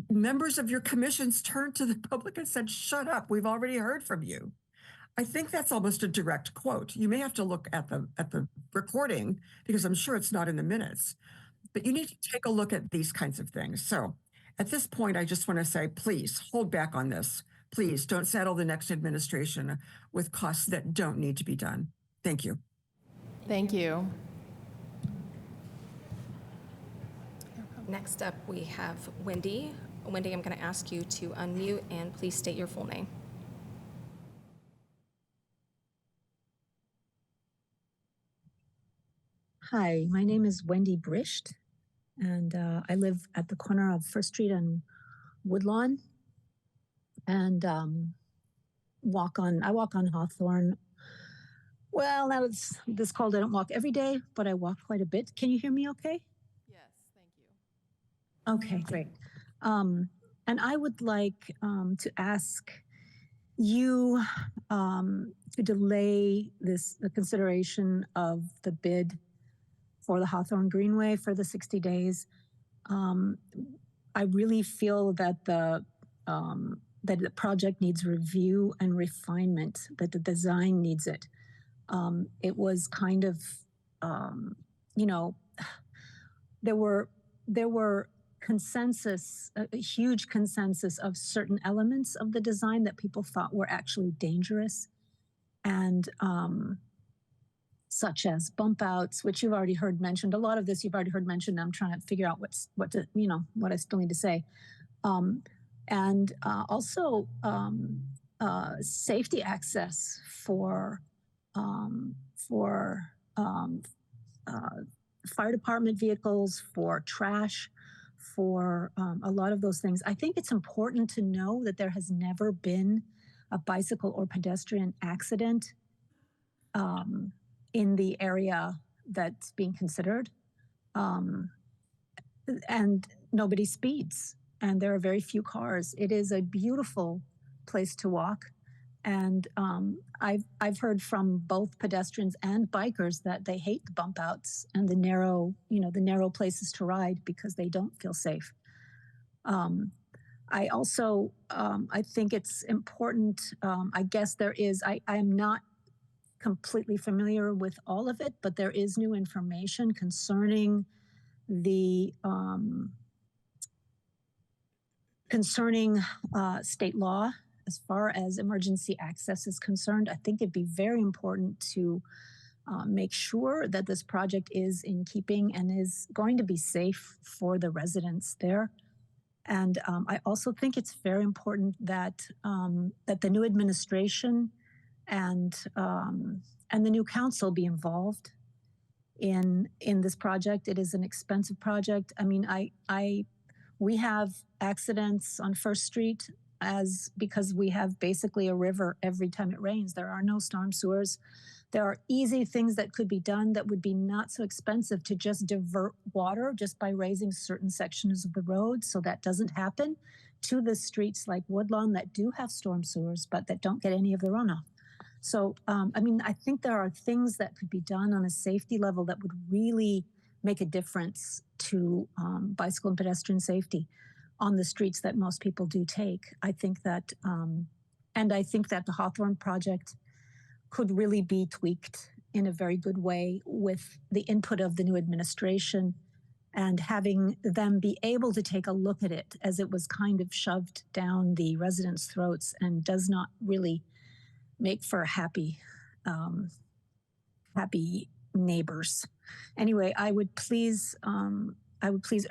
Members of your commissions turned to the public and said, "Shut up, we've already heard from you." I think that's almost a direct quote. You may have to look at the recording because I'm sure it's not in the minutes, but you need to take a look at these kinds of things. So at this point, I just want to say, please hold back on this. Please don't saddle the next administration with costs that don't need to be done. Thank you.
Thank you.
Next up, we have Wendy. Wendy, I'm going to ask you to unmute and please state your full name.
Hi, my name is Wendy Brisht, and I live at the corner of First Street and Woodlawn, and I walk on Hawthorne. Well, now it's this cold. I don't walk every day, but I walk quite a bit. Can you hear me okay?
Yes, thank you.
Okay, great. And I would like to ask you to delay the consideration of the bid for the Hawthorne Greenway for the 60 days. I really feel that the project needs review and refinement, that the design needs it. It was kind of, there were consensus, a huge consensus of certain elements of the design that people thought were actually dangerous, and such as bump outs, which you've already heard mentioned. A lot of this you've already heard mentioned. I'm trying to figure out what I still need to say. And also safety access for fire department vehicles, for trash, for a lot of those things. I think it's important to know that there has never been a bicycle or pedestrian accident in the area that's being considered. And nobody speeds, and there are very few cars. It is a beautiful place to walk. And I've heard from both pedestrians and bikers that they hate the bump outs and the narrow places to ride because they don't feel safe. I also, I think it's important, I guess I am not completely familiar with all of it, but there is new information concerning the state law as far as emergency access is concerned. I think it'd be very important to make sure that this project is in keeping and is going to be safe for the residents there. And I also think it's very important that that the new administration and the new council be involved in this project. It is an expensive project. I mean, we have accidents on First Street because we have basically a river every time it rains. There are no storm sewers. There are easy things that could be done that would be not so expensive to just divert water just by raising certain sections of the road so that doesn't happen to the streets like Woodlawn that do have storm sewers, but that don't get any of the runoff. So, I mean, I think there are things that could be done on a safety level that would really make a difference to bicycle and pedestrian safety on the streets that most people do take. I think that, and I think that the Hawthorne project could really be tweaked in a very good way with the input of the new administration and having them be able to take a look at it, as it was kind of shoved down the residents' throats and does not really make for happy neighbors. Anyway, I would please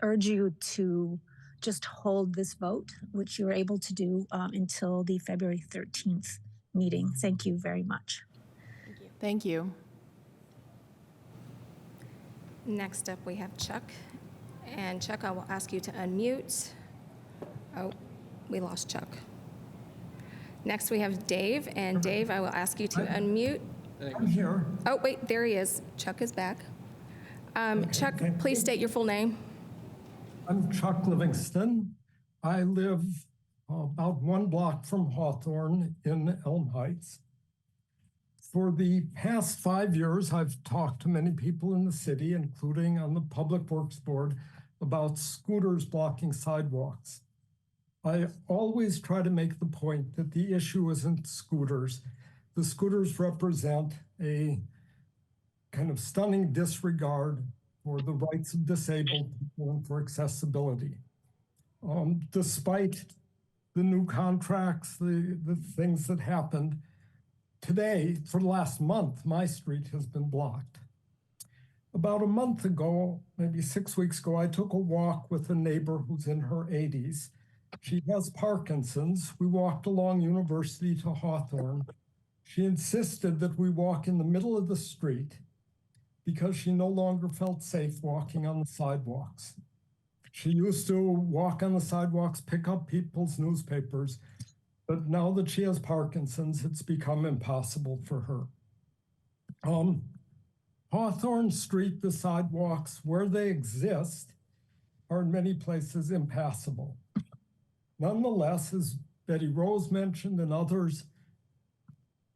urge you to just hold this vote, which you're able to do until the February 13th meeting. Thank you very much.
Thank you.
Next up, we have Chuck. And Chuck, I will ask you to unmute. Oh, we lost Chuck. Next, we have Dave. And Dave, I will ask you to unmute.
I'm here.
Oh, wait, there he is. Chuck is back. Chuck, please state your full name.
I'm Chuck Livingston. I live about 1 block from Hawthorne in Elm Heights. For the past 5 years, I've talked to many people in the city, including on the Public Works Board, about scooters blocking sidewalks. I always try to make the point that the issue isn't scooters. The scooters represent a kind of stunning disregard for the rights of disabled people and for accessibility. Despite the new contracts, the things that happened, today, for the last month, my street has been blocked. About a month ago, maybe 6 weeks ago, I took a walk with a neighbor who's in her 80s. She has Parkinson's. We walked along University to Hawthorne. She insisted that we walk in the middle of the street because she no longer felt safe walking on the sidewalks. She used to walk on the sidewalks, pick up people's newspapers, but now that she has Parkinson's, it's become impossible for her. Hawthorne Street, the sidewalks, where they exist, are in many places impassable. Nonetheless, as Betty Rose mentioned and others,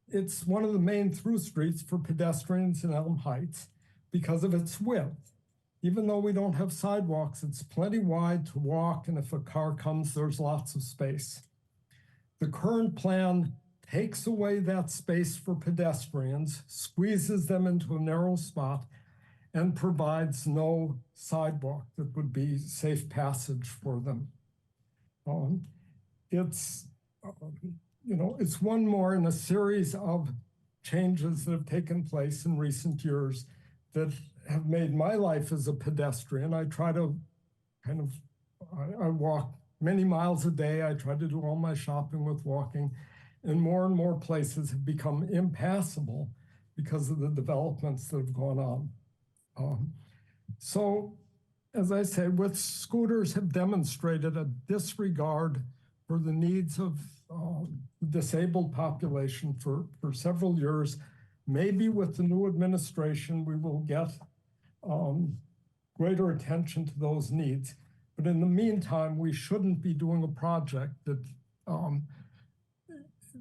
it's one of the main through streets for pedestrians in Elm Heights because of its width. Even though we don't have sidewalks, it's plenty wide to walk, and if a car comes, there's lots of space. The current plan takes away that space for pedestrians, squeezes them into a narrow spot, and provides no sidewalk that would be safe passage for them. It's one more in a series of changes that have taken place in recent years that have made my life as a pedestrian. I try to I walk many miles a day. I try to do all my shopping with walking, and more places have become impassable because of the developments that have gone on. So, as I say, with scooters have demonstrated a disregard for the needs of the disabled population for several years. Maybe with the new administration, we will get greater attention to those needs. But in the meantime, we shouldn't be doing a project that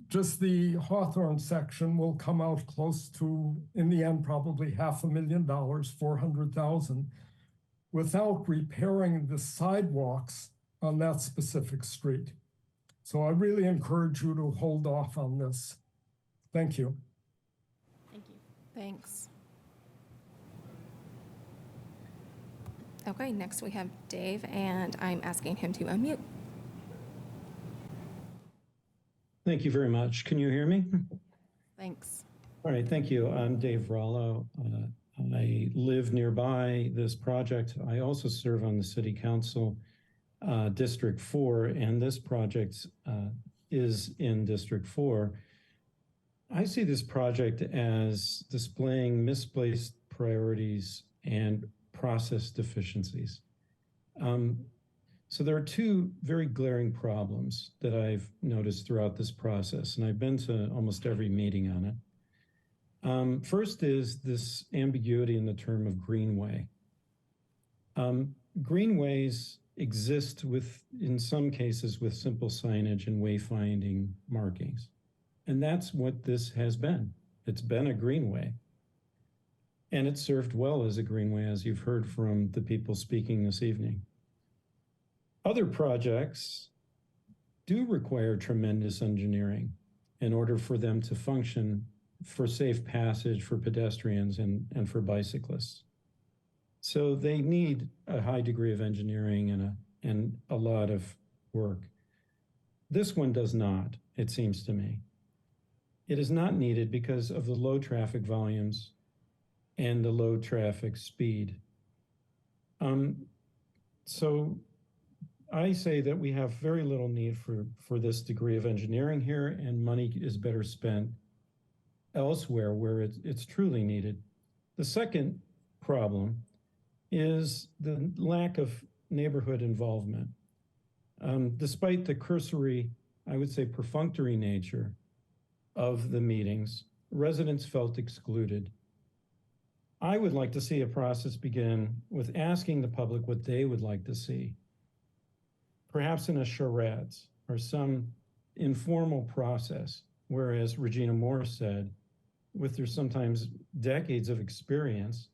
just the Hawthorne section will come out close to, in the end, probably $500,000, $400,000, without repairing the sidewalks on that specific street. So I really encourage you to hold off on this. Thank you.
Thank you. Thanks.
Okay, next we have Dave, and I'm asking him to unmute.
Thank you very much. Can you hear me?
Thanks.
All right, thank you. I'm Dave Rollo. I live nearby this project. I also serve on the City Council, District 4, and this project is in District 4. I see this project as displaying misplaced priorities and process deficiencies. So there are two very glaring problems that I've noticed throughout this process, and I've been to almost every meeting on it. First is this ambiguity in the term of greenway. Greenways exist in some cases with simple signage and wayfinding markings. And that's what this has been. It's been a greenway. And it served well as a greenway, as you've heard from the people speaking this evening. Other projects do require tremendous engineering in order for them to function for safe passage for pedestrians and for bicyclists. So they need a high degree of engineering and a lot of work. This one does not, it seems to me. It is not needed because of the low traffic volumes and the low traffic speed. So I say that we have very little need for this degree of engineering here, and money is better spent elsewhere where it's truly needed. The second problem is the lack of neighborhood involvement. Despite the cursory, I would say perfunctory nature of the meetings, residents felt excluded. I would like to see a process begin with asking the public what they would like to see, perhaps in a charrettes or some informal process, whereas Regina Moore said, with their sometimes decades of experience,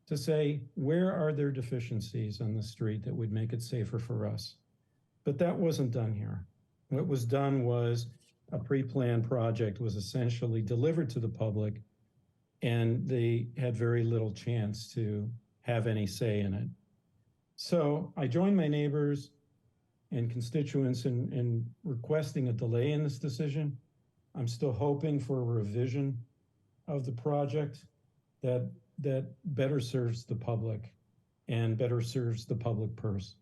to say, where are there deficiencies on the street that would make it safer for us? But that wasn't done here. What was done was a pre-planned project was essentially delivered to the public, and they had very little chance to have any say in it. So I join my neighbors and constituents in requesting a delay in this decision. I'm still hoping for a revision of the project that better serves the public and better serves the public purse.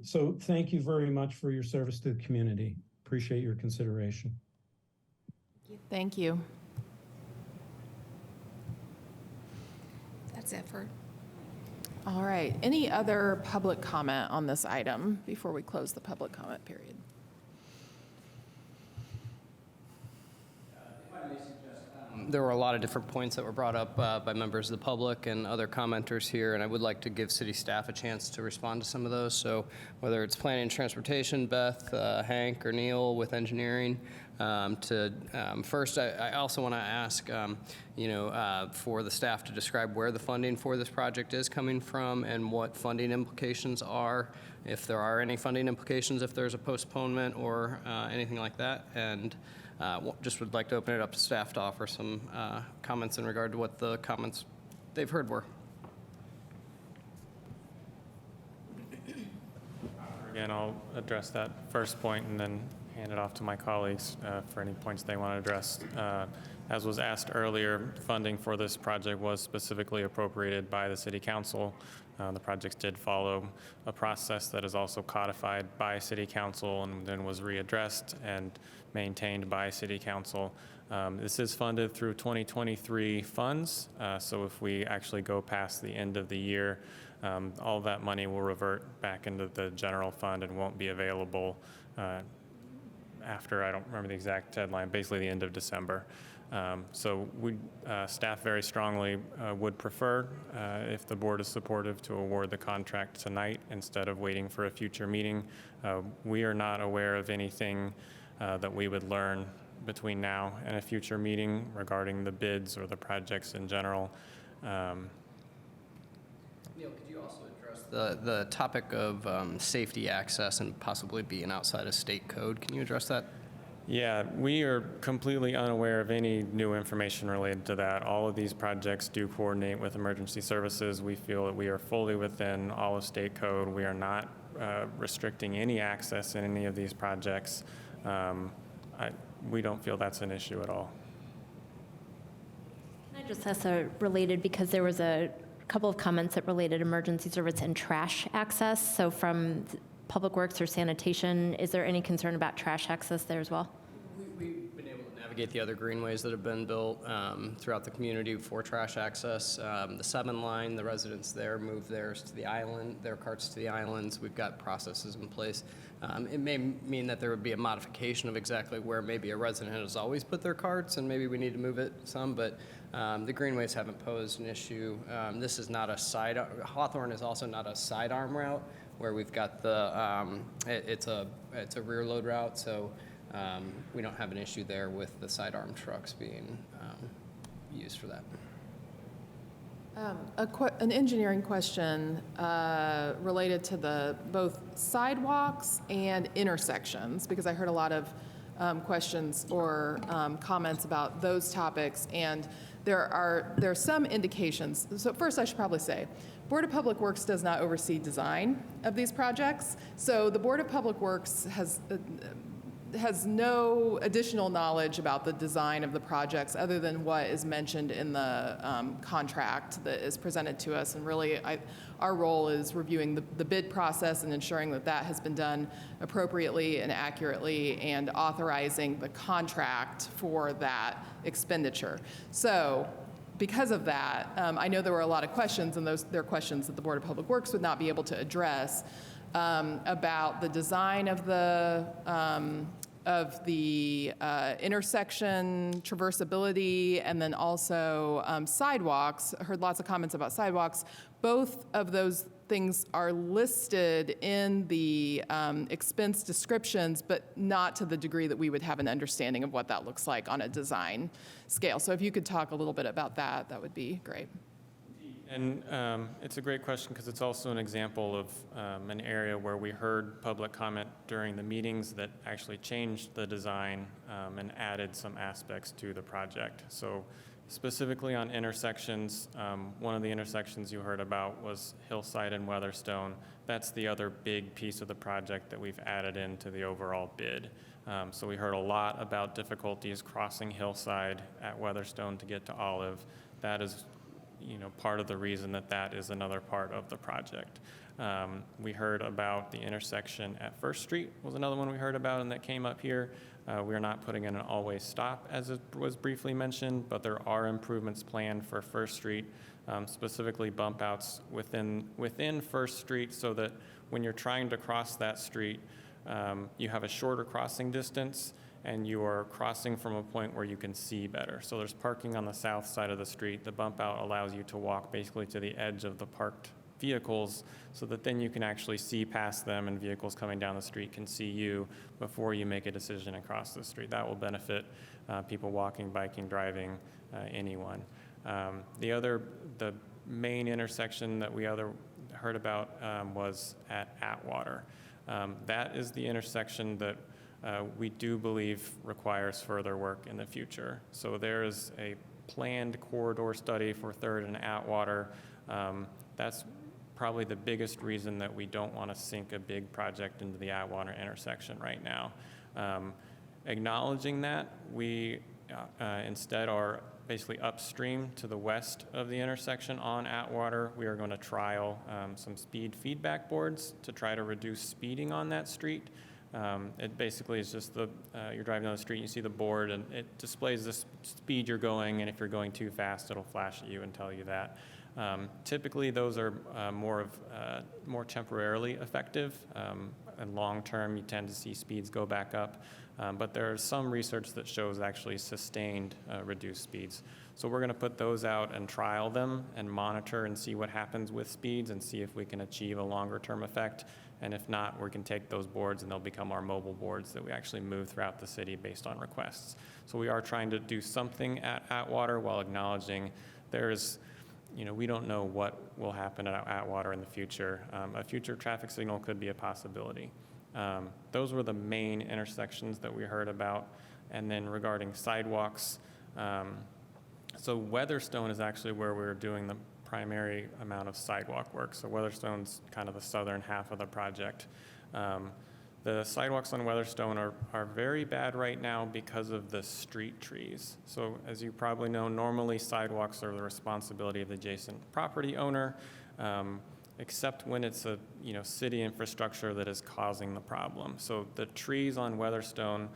So thank you very much for your service to the community. Appreciate your consideration.
Thank you.
That's it for.
All right. Any other public comment on this item before we close the public comment period?
There were a lot of different points that were brought up by members of the public and other commenters here, and I would like to give city staff a chance to respond to some of those. So whether it's planning and transportation, Beth, Hank, or Neil with engineering, first, I also want to ask, for the staff to describe where the funding for this project is coming from and what funding implications are, if there are any funding implications, if there's a postponement or anything like that. And just would like to open it up to staff to offer some comments in regard to what the comments they've heard were.
Again, I'll address that first point and then hand it off to my colleagues for any points they want to address. As was asked earlier, funding for this project was specifically appropriated by the City Council. The projects did follow a process that is also codified by City Council and then was readdressed and maintained by City Council. This is funded through 2023 funds, so if we actually go past the end of the year, all of that money will revert back into the general fund and won't be available after, I don't remember the exact deadline, basically the end of December. So staff very strongly would prefer, if the board is supportive, to award the contract tonight instead of waiting for a future meeting. We are not aware of anything that we would learn between now and a future meeting regarding the bids or the projects in general.
Neil, could you also address the topic of safety access and possibly being outside of state code? Can you address that?
Yeah, we are completely unaware of any new information related to that. All of these projects do coordinate with emergency services. We feel that we are fully within all of state code. We are not restricting any access in any of these projects. We don't feel that's an issue at all.
Can I just ask related, because there was a couple of comments that related emergency service and trash access. So from Public Works or sanitation, is there any concern about trash access there as well?
We've been able to navigate navigate the other greenways that have been built throughout the community for trash access. The 7 line, the residents there move theirs to the island, their carts to the islands. We've got processes in place. It may mean that there would be a modification of exactly where maybe a resident has always put their carts, and maybe we need to move it some, but the greenways haven't posed an issue. This is not a Hawthorne is also not a sidearm route where we've got the, it's a rear load route, so we don't have an issue there with the sidearm trucks being used for that.
An engineering question related to both sidewalks and intersections, because I heard a lot of questions or comments about those topics, and there are some indications. So first, I should probably say, Board of Public Works does not oversee design of these projects. So the Board of Public Works has no additional knowledge about the design of the projects other than what is mentioned in the contract that is presented to us. And really, our role is reviewing the bid process and ensuring that that has been done appropriately and accurately, and authorizing the contract for that expenditure. So because of that, I know there were a lot of questions, and they're questions that the Board of Public Works would not be able to address about the design of the intersection traversability, and then also sidewalks. I heard lots of comments about sidewalks. Both of those things are listed in the expense descriptions, but not to the degree that we would have an understanding of what that looks like on a design scale. So if you could talk a little bit about that, that would be great.
And it's a great question because it's also an example of an area where we heard public comment during the meetings that actually changed the design and added some aspects to the project. So specifically on intersections, one of the intersections you heard about was Hillside and Weatherstone. That's the other big piece of the project that we've added into the overall bid. So we heard a lot about difficulties crossing Hillside at Weatherstone to get to Olive. That is part of the reason that is another part of the project. We heard about the intersection at First Street was another one we heard about, and that came up here. We are not putting in an always stop, as it was briefly mentioned, but there are improvements planned for First Street, specifically bump outs within First Street, so that when you're trying to cross that street, you have a shorter crossing distance, and you are crossing from a point where you can see better. So there's parking on the south side of the street. The bump out allows you to walk basically to the edge of the parked vehicles, so that then you can actually see past them, and vehicles coming down the street can see you before you make a decision and cross the street. That will benefit people walking, biking, driving, anyone. The main intersection that we heard about was at Atwater. That is the intersection that we do believe requires further work in the future. So there is a planned corridor study for 3rd and Atwater. That's probably the biggest reason that we don't want to sink a big project into the Atwater intersection right now. Acknowledging that, we instead are basically upstream to the west of the intersection on Atwater. We are going to trial some speed feedback boards to try to reduce speeding on that street. It basically is just you're driving down the street, you see the board, and it displays the speed you're going, and if you're going too fast, it'll flash at you and tell you that. Typically, those are more temporarily effective, and long term, you tend to see speeds go back up. But there's some research that shows actually sustained reduced speeds. So we're going to put those out and trial them and monitor and see what happens with speeds and see if we can achieve a longer term effect. And if not, we can take those boards and they'll become our mobile boards that we actually move throughout the city based on requests. So we are trying to do something at Atwater while acknowledging we don't know what will happen at Atwater in the future. A future traffic signal could be a possibility. Those were the main intersections that we heard about. And then regarding sidewalks, so Weatherstone is actually where we're doing the primary amount of sidewalk work. So Weatherstone's kind of the southern half of the project. The sidewalks on Weatherstone are very bad right now because of the street trees. So as you probably know, normally sidewalks are the responsibility of the adjacent property owner. except when it's a, city infrastructure that is causing the problem. So the trees on Weatherstone,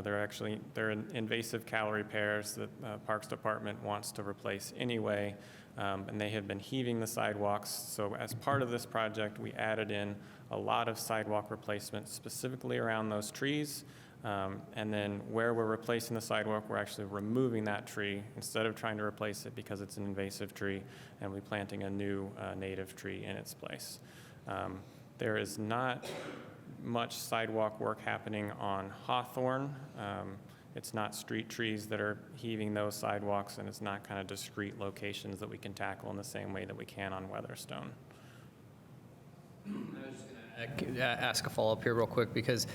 they're invasive calorie pears that Parks Department wants to replace anyway, and they had been heaving the sidewalks. So as part of this project, we added in a lot of sidewalk replacement specifically around those trees. And then where we're replacing the sidewalk, we're actually removing that tree instead of trying to replace it because it's an invasive tree, and we're planting a new native tree in its place. There is not much sidewalk work happening on Hawthorne. It's not street trees that are heaving those sidewalks, and it's not kind of discrete locations that we can tackle in the same way that we can on Weatherstone.
Ask a follow-up here real quick because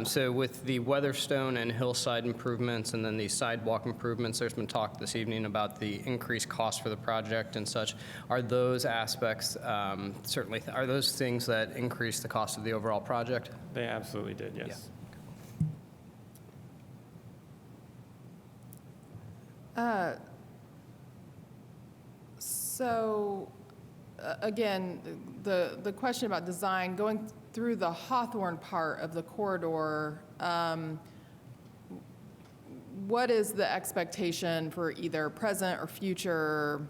so with the Weatherstone and hillside improvements and then the sidewalk improvements, there's been talk this evening about the increased cost for the project and such. Are those aspects certainly, are those things that increase the cost of the overall project?
They absolutely did, yes.
Yeah. So again, the question about design, going through the Hawthorne part of the corridor, what is the expectation for either present or future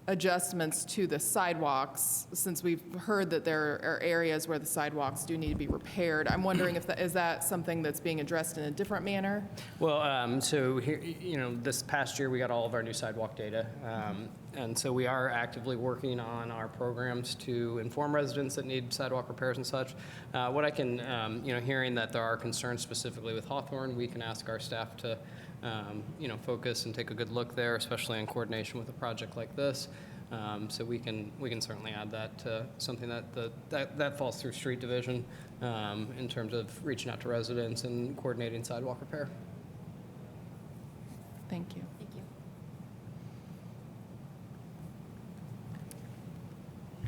adjustments to the sidewalks, since we've heard that there are areas where the sidewalks do need to be repaired? I'm wondering if is that something that's being addressed in a different manner?
Well, so here, this past year we got all of our new sidewalk data. And so we are actively working on our programs to inform residents that need sidewalk repairs and such. What I can, hearing that there are concerns specifically with Hawthorne, we can ask our staff to, focus and take a good look there, especially in coordination with a project like this. So we can certainly add that to something that falls through street division in terms of reaching out to residents and coordinating sidewalk repair.
Thank you.
Thank you.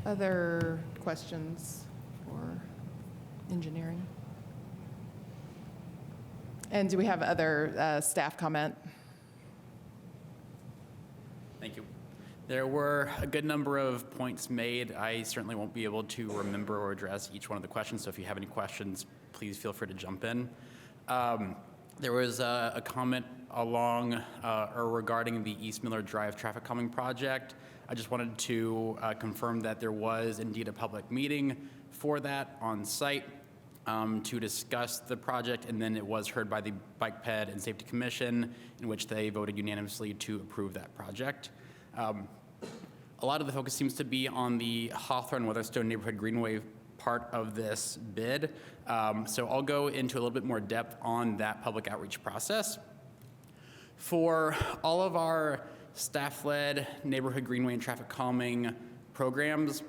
Other questions for engineering? And do we have other staff comment?
Thank you. There were a good number of points made. I certainly won't be able to remember or address each one of the questions, so if you have any questions, please feel free to jump in. There was a comment along or regarding the East Miller Drive traffic calming project. I just wanted to confirm that there was indeed a public meeting for that on site to discuss the project, and then it was heard by the Bike Ped and Safety Commission, in which they voted unanimously to approve that project. A lot of the focus seems to be on the Hawthorne-Weatherstone Neighborhood Greenway part of this bid. So I'll go into a little bit more depth on that public outreach process. For all of our staff-led neighborhood greenway and traffic calming programs,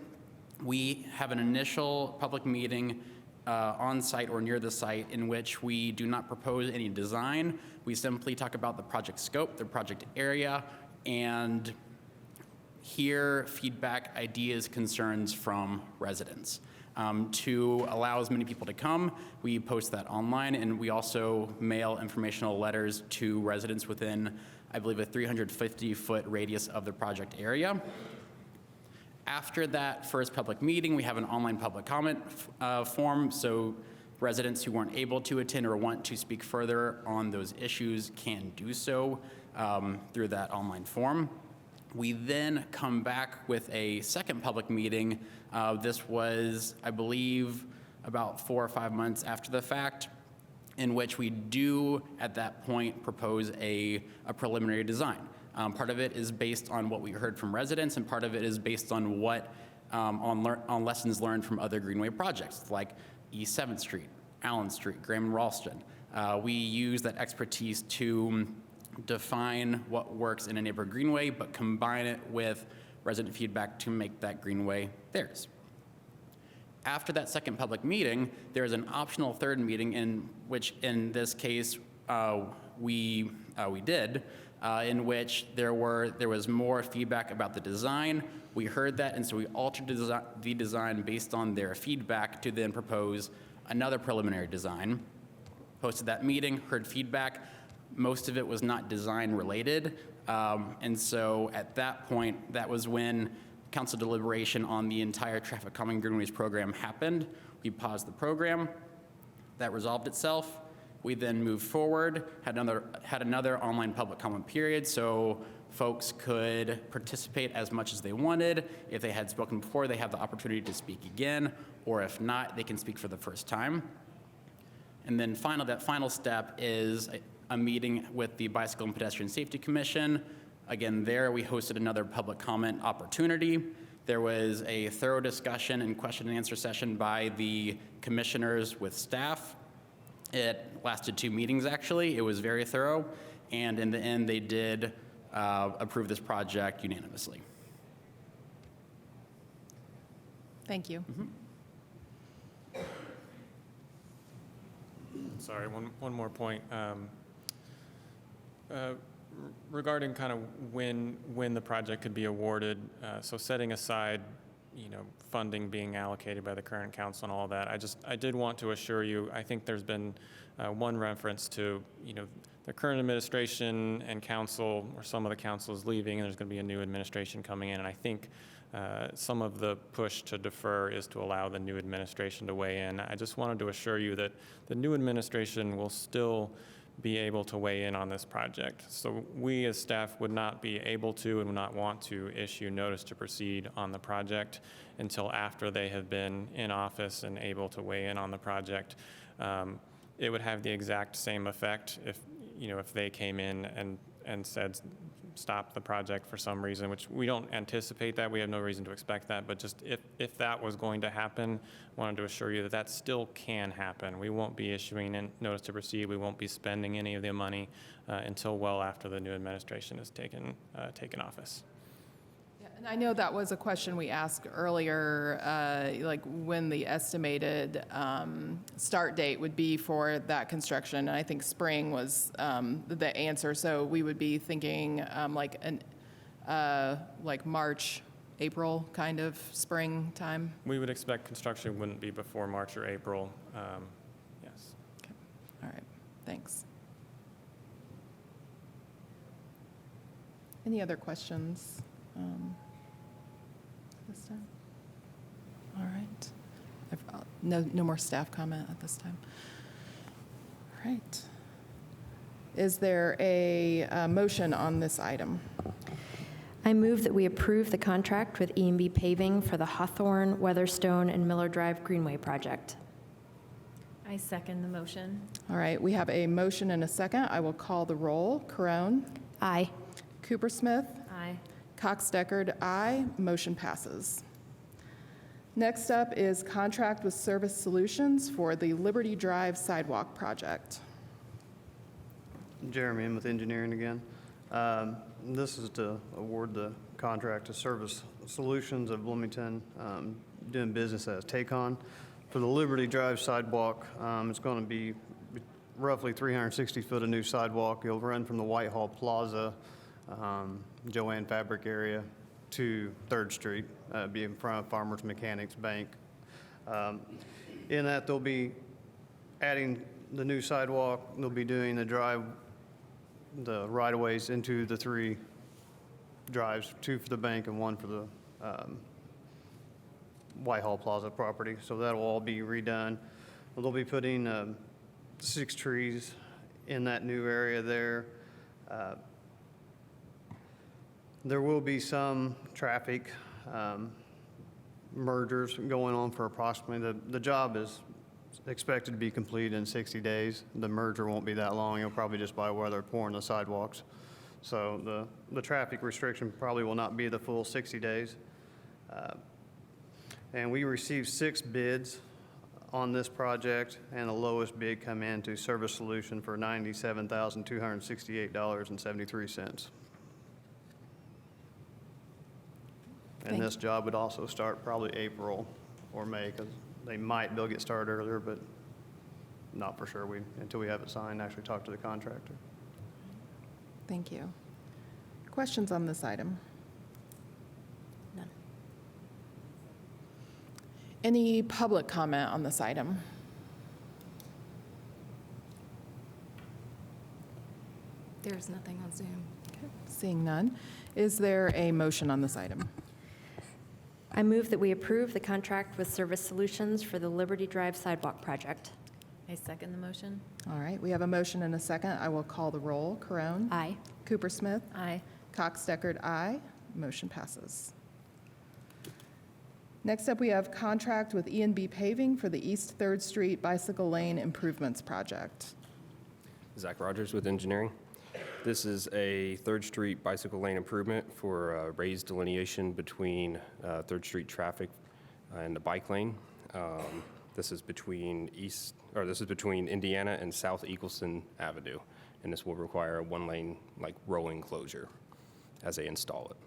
we have an initial public meeting on site or near the site in which we do not propose any design. We simply talk about the project scope, the project area, and hear feedback, ideas, concerns from residents. To allow as many people to come, we post that online, and we also mail informational letters to residents within, I believe, a 350-foot radius of the project area. After that first public meeting, we have an online public comment form, so residents who weren't able to attend or want to speak further on those issues can do so through that online form. We then come back with a second public meeting. This was, I believe, about 4 or 5 months after the fact, in which we do, at that point, propose a preliminary design. Part of it is based on what we heard from residents, and part of it is based on what on lessons learned from other greenway projects, like East 7th Street, Allen Street, Graham and Ralston. We use that expertise to define what works in a neighborhood greenway, but combine it with resident feedback to make that greenway theirs. After that second public meeting, there is an optional third meeting, in which, in this case, we did, in which there was more feedback about the design. We heard that, and so we altered the design based on their feedback to then propose another preliminary design. Hosted that meeting, heard feedback. Most of it was not design related, and so at that point, that was when council deliberation on the entire traffic calming greenways program happened. We paused the program. That resolved itself. We then moved forward, had another online public comment period, so folks could participate as much as they wanted. If they had spoken before, they have the opportunity to speak again, or if not, they can speak for the first time. And then that final step is a meeting with the Bicycle and Pedestrian Safety Commission. Again, there we hosted another public comment opportunity. There was a thorough discussion and question and answer session by the commissioners with staff. It lasted 2 meetings, actually. It was very thorough. And in the end, they did approve this project unanimously.
Thank you.
Sorry, one more point. Regarding kind of when the project could be awarded, so setting aside, funding being allocated by the current council and all that, I did want to assure you, I think there's been one reference to, the current administration and council, or some of the council is leaving, and there's going to be a new administration coming in, and I think some of the push to defer is to allow the new administration to weigh in. I just wanted to assure you that the new administration will still be able to weigh in on this project. So we as staff would not be able to and would not want to issue notice to proceed on the project until after they have been in office and able to weigh in on the project. It would have the exact same effect if they came in and said stop the project for some reason, which we don't anticipate that. We have no reason to expect that, but just if that was going to happen, I wanted to assure you that still can happen. We won't be issuing a notice to proceed. We won't be spending any of the money until well after the new administration has taken office.
Yeah, and I know that was a question we asked earlier, like when the estimated start date would be for that construction. And I think spring was the answer. So we would be thinking like March, April kind of springtime.
We would expect construction wouldn't be before March or April. Yes.
Okay. All right. Thanks. Any other questions? This time? All right. No more staff comment at this time. All right. Is there a motion on this item?
I move that we approve the contract with E&B Paving for the Hawthorne, Weatherstone, and Miller Drive Greenway project.
I second the motion.
All right, we have a motion and a second. I will call the roll. Carone?
Aye.
Coopersmith?
Aye.
Cox-Deckard, aye. Motion passes. Next up is contract with Service Solutions for the Liberty Drive Sidewalk project.
Jeremy in with engineering again. This is to award the contract to Service Solutions of Bloomington, doing business as Tacon. For the Liberty Drive sidewalk, it's going to be roughly 360 foot of new sidewalk. It'll run from the Whitehall Plaza, Joanne Fabric area to 3rd Street, be in front of Farmers Mechanics Bank. In that, they'll be adding the new sidewalk. They'll be doing the right-of-ways into the 3 drives, 2 for the bank and 1 for the Whitehall Plaza property. So that'll all be redone. They'll be putting 6 trees in that new area there. There will be some traffic mergers going on for approximately, the job is expected to be completed in 60 days. The merger won't be that long. It'll probably just by where they're pouring the sidewalks. So the traffic restriction probably will not be the full 60 days. And we received 6 bids on this project, and the lowest bid come in to Service Solution for $97,268.73. And this job would also start probably April or May, because they might be able to get started earlier, but not for sure until we have it signed, actually talk to the contractor.
Thank you. Questions on this item?
None.
Any public comment on this item?
There's nothing on Zoom.
Okay. Seeing none, is there a motion on this item?
I move that we approve the contract with Service Solutions for the Liberty Drive Sidewalk Project.
I second the motion.
All right, we have a motion and a second. I will call the roll. Carone?
Aye.
Cooper Smith?
Aye.
Cox Deckard, aye. Motion passes. Next up, we have contract with E&B Paving for the East 3rd Street Bicycle Lane Improvements Project.
Zach Rogers with engineering. This is a 3rd Street bicycle lane improvement for raised delineation between 3rd Street traffic and the bike lane. This is between Indiana and South Eagleston Avenue, and this will require a 1-lane rolling closure as they install it.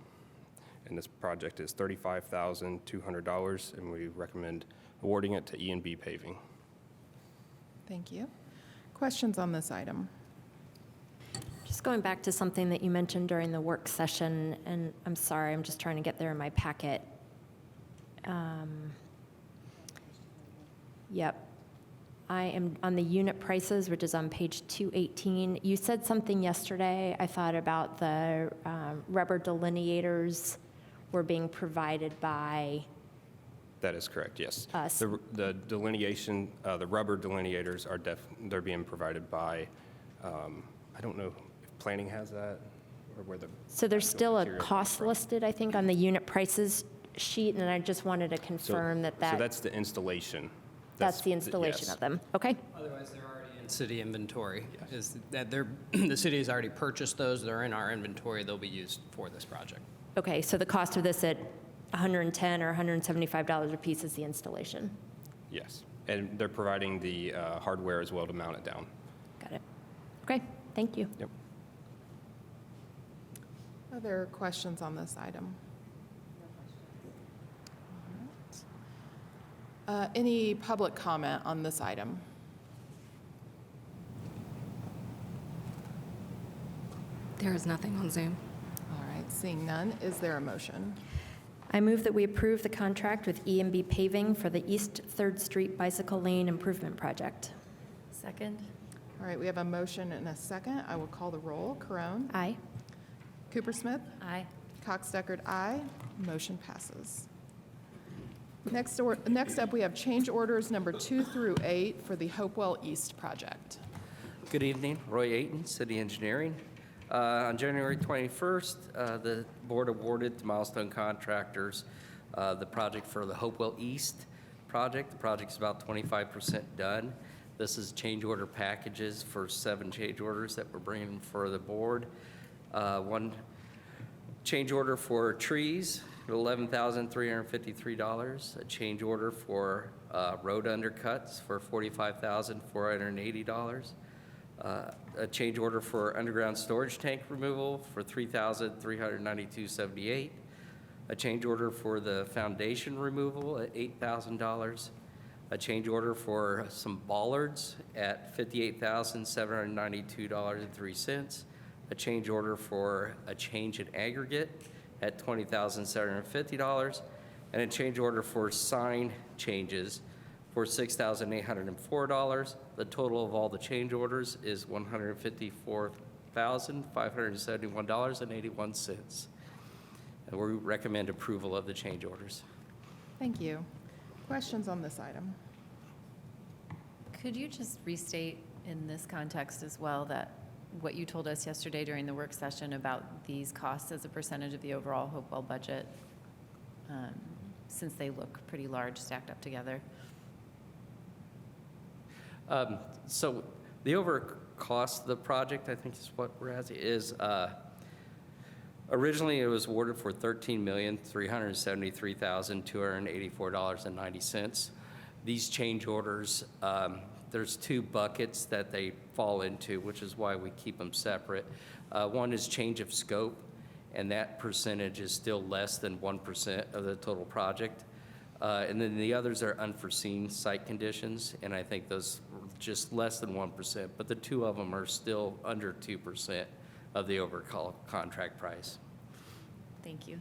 And this project is $35,200, and we recommend awarding it to E&B Paving.
Thank you. Questions on this item?
Just going back to something that you mentioned during the work session, and I'm sorry, I'm just trying to get there in my packet. Yep. I am on the unit prices, which is on page 218. You said something yesterday, I thought, about the rubber delineators were being provided by...
That is correct, yes.
Us.
The delineation, the rubber delineators they're being provided by, I don't know if planning has that, or where the...
So there's still a
material comes
cost
from.
listed, I think, on the unit prices sheet, and I just wanted to confirm
So
that
that's the installation.
that's the installation
yes.
of them. Okay?
Otherwise, they're already in city inventory. Is that the city has already purchased those, they're in our inventory, they'll be used for this project.
Okay, so the cost of this at $110 or $175 a piece is the installation.
Yes, and they're providing the hardware as well to mount it down.
Got it. Okay, thank you.
Yep.
Other questions on this item? All right. Any public comment on this item?
There is nothing on Zoom.
All right, seeing none, is there a motion?
I move that we approve the contract with E&B Paving for the East 3rd Street Bicycle Lane Improvement Project.
Second?
All right, we have a motion and a second. I will call the roll. Carone?
Aye.
Cooper Smith?
Aye.
Cox Deckard, aye. Motion passes. Next up, we have change orders number 2 through 8 for the Hopewell East project.
Good evening, Roy Ayton, City Engineering. On January 21st, the board awarded to Milestone Contractors the project for the Hopewell East project. The project's about 25% done. This is change order packages for 7 change orders that we're bringing for the board. One change order for trees, $11,353. A change order for road undercuts for $45,480. A change order for underground storage tank removal for $3,392.78. A change order for the foundation removal at $8,000. A change order for some bollards at $58,792.03. A change order for a change in aggregate at $20,750. And a change order for sign changes for $6,804. The total of all the change orders is $154,571.81. And we recommend approval of the change orders.
Thank you. Questions on this item?
Could you just restate in this context as well that what you told us yesterday during the work session about these costs as a percentage of the overall Hopewell budget, since they look pretty large stacked up together?
So the over cost of the project, I think is what we're asking, is originally it was awarded for $13,373,284.90. These change orders, there's 2 buckets that they fall into, which is why we keep them separate. One is change of scope, and that percentage is still less than 1% of the total project. And then the others are unforeseen site conditions, and I think those are just less than 1%, but the 2 of them are still under 2% of the overall contract price.
Thank you.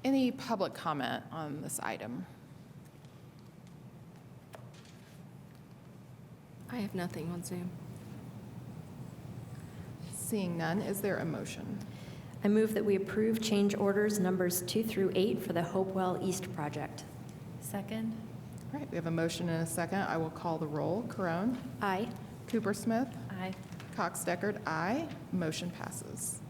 Any public comment on this item?
I have nothing on Zoom.
Seeing none, is there a motion?
I move that we approve change orders numbers 2 through 8 for the Hopewell East project.
Second?
All right, we have a motion and a second. I will call the roll. Caron.
Aye.
Cooper Smith.
Aye.
Cox Deckard, aye. Motion passes.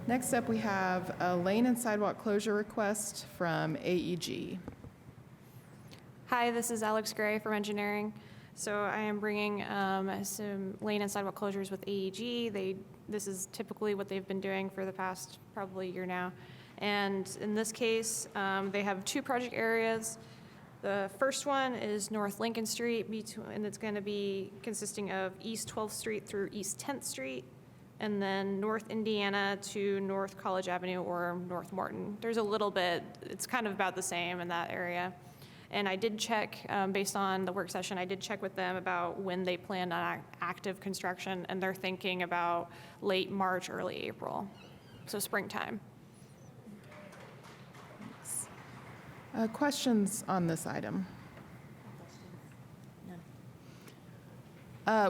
Next up, we have a lane and sidewalk closure request from AEG.
Hi, this is Alex Gray from engineering. So I am bringing some lane and sidewalk closures with AEG. This is typically what they've been doing for the past probably year now. And in this case, they have two project areas. The first one is North Lincoln Street, and it's going to be consisting of East 12th Street through East 10th Street, and then North Indiana to North College Avenue or North Morton. There's a little bit, it's kind of about the same in that area. And I did check, based on the work session, I did check with them about when they plan on active construction, and they're thinking about late March, early April, so springtime.
Questions on this item?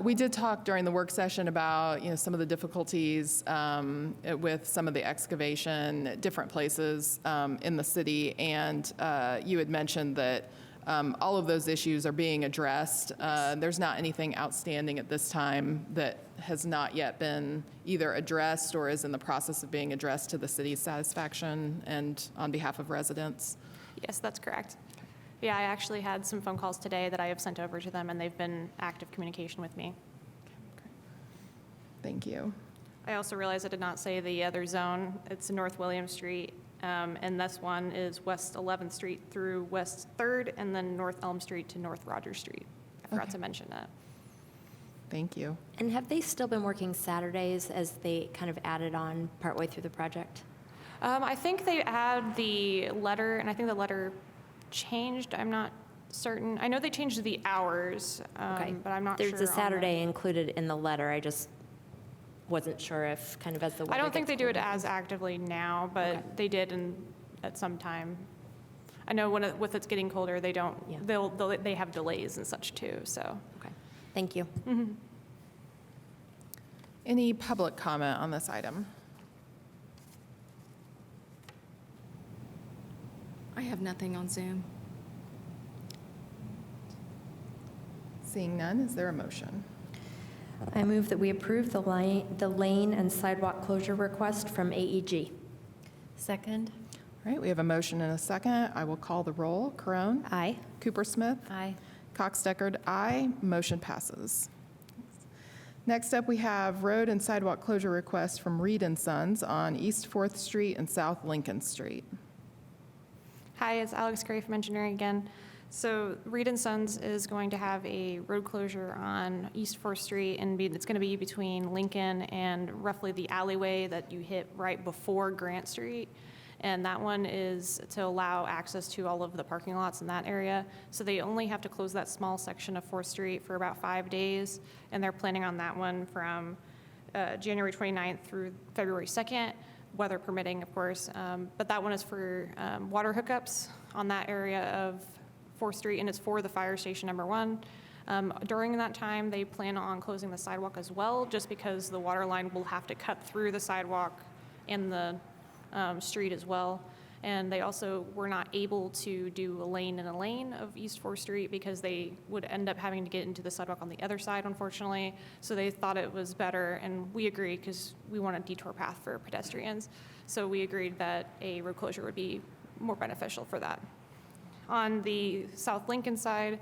We did talk during the work session about, some of the difficulties with some of the excavation at different places in the city, and you had mentioned that all of those issues are being addressed. There's not anything outstanding at this time that has not yet been either addressed or is in the process of being addressed to the city's satisfaction and on behalf of residents.
Yes, that's correct. Yeah, I actually had some phone calls today that I have sent over to them, and they've been active communication with me.
Thank you.
I also realized I did not say the other zone. It's North William Street, and this one is West 11th Street through West 3rd, and then North Elm Street to North Rogers Street. I forgot to mention that.
Thank you.
And have they still been working Saturdays as they kind of added on partway through the project?
I think they add the letter, and I think the letter changed. I'm not certain. I know they changed the hours, but I'm not sure.
There's a Saturday included in the letter. I just wasn't sure if kind of as the weather
I don't think they
gets
do it
colder.
as actively now, but they did at some time. I know with it's getting colder, they don't. Yeah. They have delays and such too. So.
Okay. Thank you.
Mm-hmm.
Any public comment on this item?
I have nothing on Zoom.
Seeing none, is there a motion?
I move that we approve the lane and sidewalk closure request from AEG.
Second?
All right, we have a motion and a second. I will call the roll. Caron.
Aye.
Cooper Smith.
Aye.
Cox Deckard, aye. Motion passes. Next up, we have road and sidewalk closure requests from Reed & Sons on East 4th Street and South Lincoln Street.
Hi, it's Alex Gray from engineering again. So Reed & Sons is going to have a road closure on East 4th Street, and it's going to be between Lincoln and roughly the alleyway that you hit right before Grant Street. And that one is to allow access to all of the parking lots in that area. So they only have to close that small section of 4th Street for about 5 days, and they're planning on that one from January 29th through February 2nd. Weather permitting, of course, but that one is for water hookups on that area of 4th Street, and it's for the fire station number 1. During that time, they plan on closing the sidewalk as well, just because the water line will have to cut through the sidewalk and the street as well. And they also were not able to do a lane in a lane of East 4th Street because they would end up having to get into the sidewalk on the other side, unfortunately. So they thought it was better, and we agreed because we want a detour path for pedestrians. So we agreed that a road closure would be more beneficial for that. On the South Lincoln side,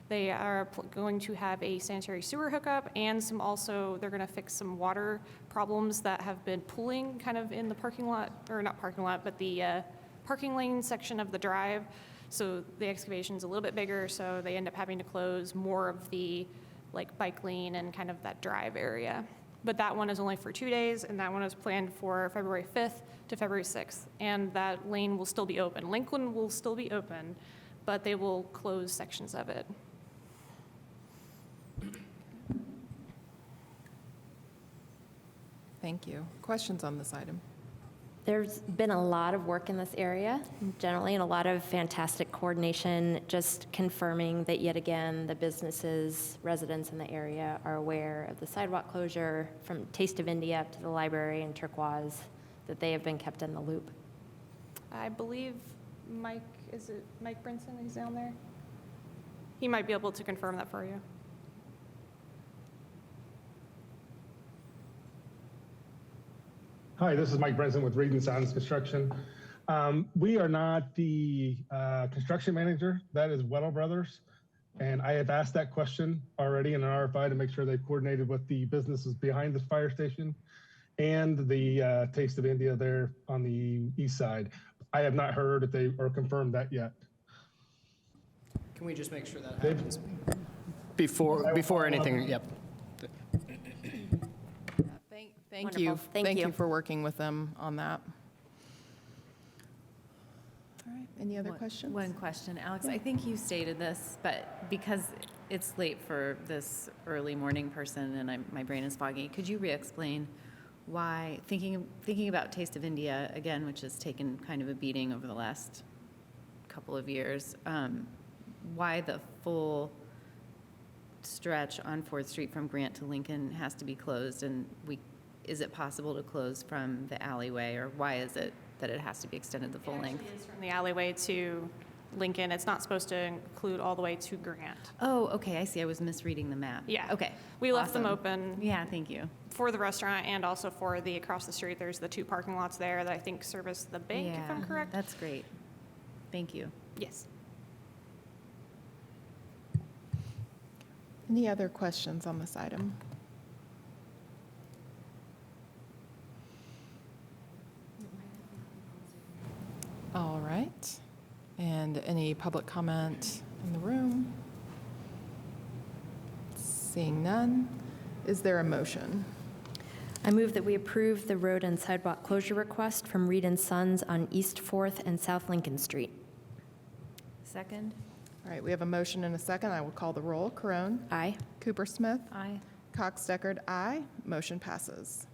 they are going to have a sanitary sewer hookup and they're going to fix some water problems that have been pooling kind of in the parking lot, or not parking lot, but the parking lane section of the drive. So the excavation's a little bit bigger, so they end up having to close more of the bike lane and kind of that drive area. But that one is only for 2 days, and that one is planned for February 5th to February 6th. And that lane will still be open. Lincoln will still be open, but they will close sections of it.
Thank you. Questions on this item?
There's been a lot of work in this area generally, and a lot of fantastic coordination, just confirming that yet again, the businesses, residents in the area are aware of the sidewalk closure from Taste of India up to the library and Turquoise, that they have been kept in the loop.
I believe Mike, is it Mike Brinson, he's down there? He might be able to confirm that for you.
Hi, this is Mike Brinson with Reed & Sons Construction. We are not the construction manager. That is Weddle Brothers. And I have asked that question already in an RFI to make sure they've coordinated with the businesses behind the fire station and the Taste of India there on the east side. I have not heard if they or confirmed that yet.
Can we just make sure that happens before anything? Yep.
Thank you. Thank you for working with them on that. All right, any other questions?
One question, Alex. I think you stated this, but because it's late for this early morning person and my brain is foggy, could you re-explain why, thinking about Taste of India again, which has taken kind of a beating over the last couple of years, why the full stretch on 4th Street from Grant to Lincoln has to be closed, and is it possible to close from the alleyway, or why is it that it has to be extended the full length?
It is from the alleyway to Lincoln. It's not supposed to include all the way to Grant.
Oh, okay, I see. I was misreading the map.
Yeah.
Okay.
We left them
Awesome.
open.
Yeah, thank you.
For the restaurant and also for the across the street. There's the 2 parking lots there that I think service the bank, if I'm correct.
That's great. Thank you.
Yes.
Any other questions on this item? All right. And any public comment in the room? Seeing none, is there a motion?
I move that we approve the road and sidewalk closure request from Reed & Sons on East 4th and South Lincoln Street.
Second?
All right, we have a motion and a second. I will call the roll. Carone?
Aye.
Cooper Smith?
Aye.
Cox Deckard, aye. Motion passes.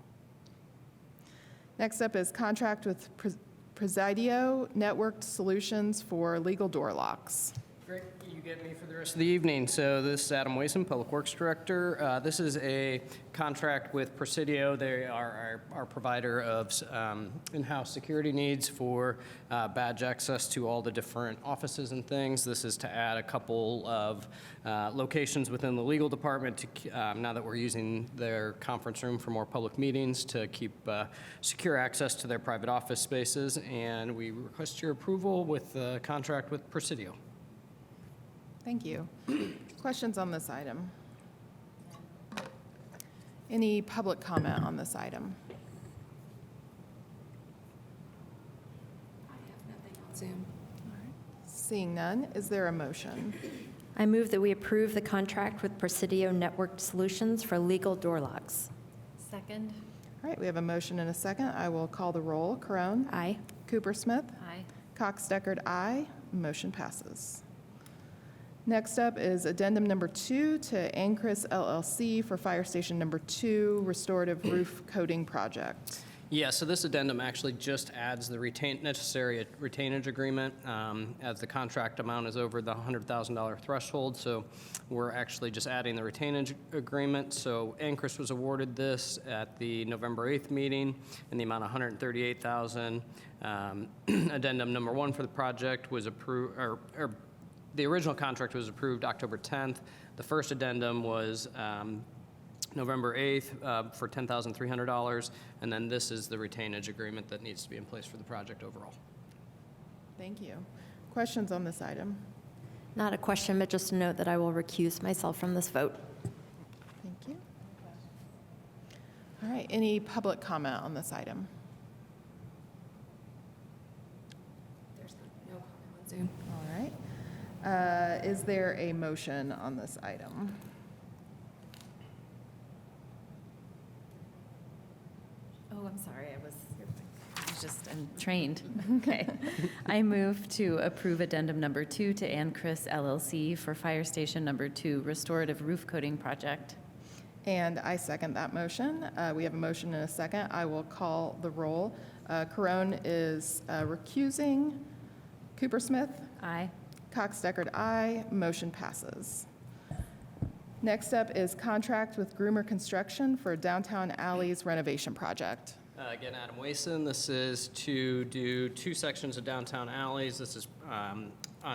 Next up is contract with Presidio Networked Solutions for legal door locks.
Great, you get me for the rest of the evening. So this is Adam Wason, Public Works Director. This is a contract with Presidio. They are our provider of in-house security needs for badge access to all the different offices and things. This is to add a couple of locations within the legal department to, now that we're using their conference room for more public meetings, to keep secure access to their private office spaces. And we request your approval with the contract with Presidio.
Thank you. Questions on this item? Any public comment on this item?
I have nothing on Zoom.
Seeing none, is there a motion?
I move that we approve the contract with Presidio Networked Solutions for legal door locks.
Second?
All right, we have a motion and a second. I will call the roll. Carone?
Aye.
Cooper Smith?
Aye.
Cox Deckard, aye. Motion passes. Next up is addendum number 2 to Ancris LLC for Fire Station number 2 restorative roof coating project.
Yeah, so this addendum actually just adds the necessary retainage agreement as the contract amount is over the $100,000 threshold. So we're actually just adding the retainage agreement. So Ancris was awarded this at the November 8th meeting in the amount of $138,000. Addendum number 1 for the project was approved, or the original contract was approved October 10th. The first addendum was November 8th for $10,300, and then this is the retainage agreement that needs to be in place for the project overall.
Thank you. Questions on this item?
Not a question, but just a note that I will recuse myself from this vote.
Thank you. All right, any public comment on this item?
There's no comment on Zoom.
All right. Is there a motion on this item?
Oh, I'm sorry, I'm trained. Okay. I move to approve addendum number 2 to Ancris LLC for Fire Station number 2 restorative roof coating project.
And I second that motion. We have a motion and a second. I will call the roll. Corone is recusing. Coopersmith?
Aye.
Cox Deckard, aye. Motion passes. Next up is contract with Groomer Construction for Downtown Alleys renovation project.
Again, Adam Wason. This is to do 2 sections of downtown alleys. This is on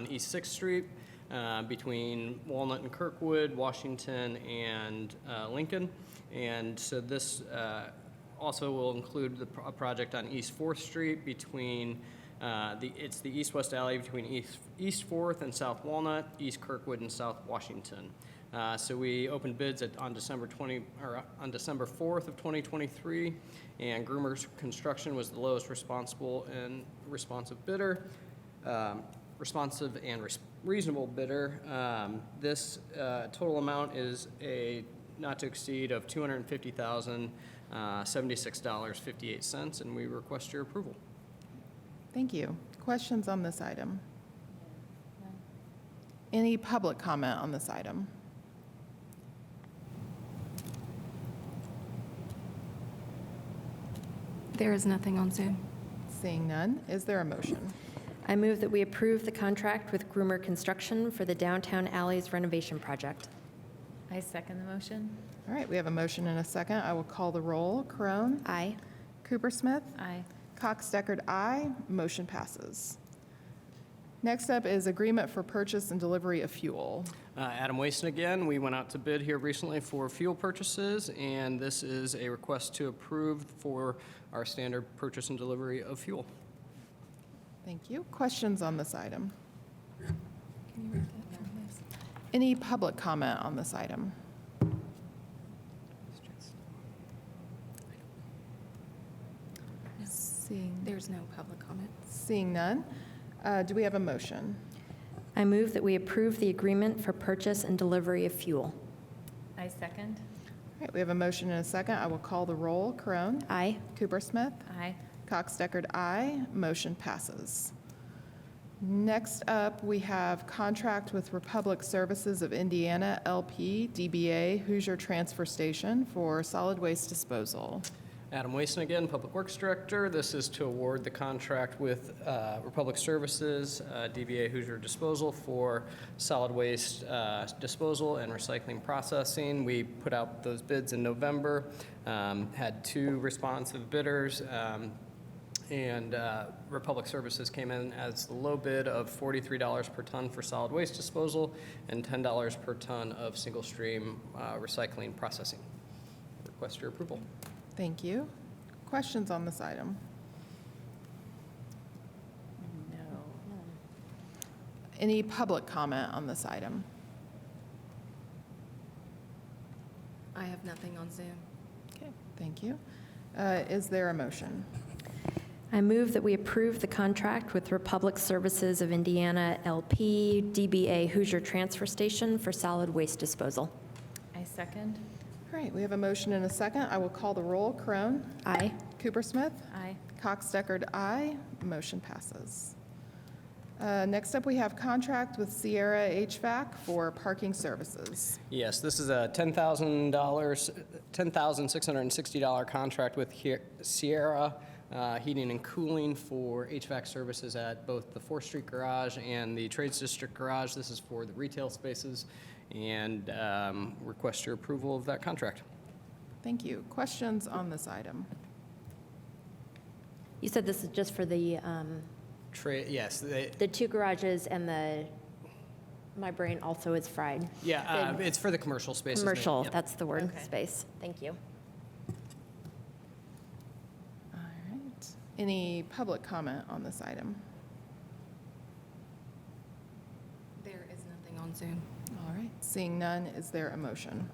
East 6th Street between Walnut and Kirkwood, Washington and Lincoln. And so this also will include a project on East 4th Street between it's the east-west alley between East 4th and South Walnut, East Kirkwood and South Washington. So we opened bids on December 4th of 2023, and Groomer's Construction was the lowest responsive bidder, responsive and reasonable bidder. This total amount is a not to exceed of $250,076.58, and we request your approval.
Thank you. Questions on this item? Any public comment on this item?
There is nothing on Zoom.
Seeing none, is there a motion?
I move that we approve the contract with Groomer Construction for the Downtown Alleys renovation project.
I second the motion.
All right, we have a motion and a second. I will call the roll. Corone?
Aye.
Coopersmith?
Aye.
Cox Deckard, aye. Motion passes. Next up is agreement for purchase and delivery of fuel.
Adam Wason again. We went out to bid here recently for fuel purchases, and this is a request to approve for our standard purchase and delivery of fuel.
Thank you. Questions on this item?
Can you read that from this?
Any public comment on this item?
There's no public comment.
Seeing none, do we have a motion?
I move that we approve the agreement for purchase and delivery of fuel.
I second.
All right, we have a motion and a second. I will call the roll. Corone?
Aye.
Coopersmith?
Aye.
Cox Deckard, aye. Motion passes. Next up, we have contract with Republic Services of Indiana, LP, DBA, Hoosier Transfer Station for solid waste disposal.
Adam Wason again, Public Works Director. This is to award the contract with Republic Services, DBA Hoosier Disposal for solid waste disposal and recycling processing. We put out those bids in November, had 2 responsive bidders, and Republic Services came in as the low bid of $43 per ton for solid waste disposal and $10 per ton of single stream recycling processing. Request your approval.
Thank you. Questions on this item?
No.
Any public comment on this item?
I have nothing on Zoom.
Okay, thank you. Is there a motion?
I move that we approve the contract with Republic Services of Indiana, LP, DBA Hoosier Transfer Station for solid waste disposal.
I second.
All right, we have a motion and a second. I will call the roll. Corone?
Aye.
Coopersmith?
Aye.
Cox Deckard, aye. Motion passes. Next up, we have contract with Sierra HVAC for parking services.
Yes, this is a $10,660 contract with Sierra Heating and Cooling for HVAC services at both the 4th Street Garage and the Trades District Garage. This is for the retail spaces, and request your approval of that contract.
Thank you. Questions on this item?
You said this is just for the
Yes.
the 2 garages and my brain also is fried.
Yeah, it's for the commercial spaces.
Commercial,
Yep.
that's the word,
Okay.
space. Thank you.
All right. Any public comment on this item?
There is nothing on Zoom.
All right. Seeing none, is there a motion?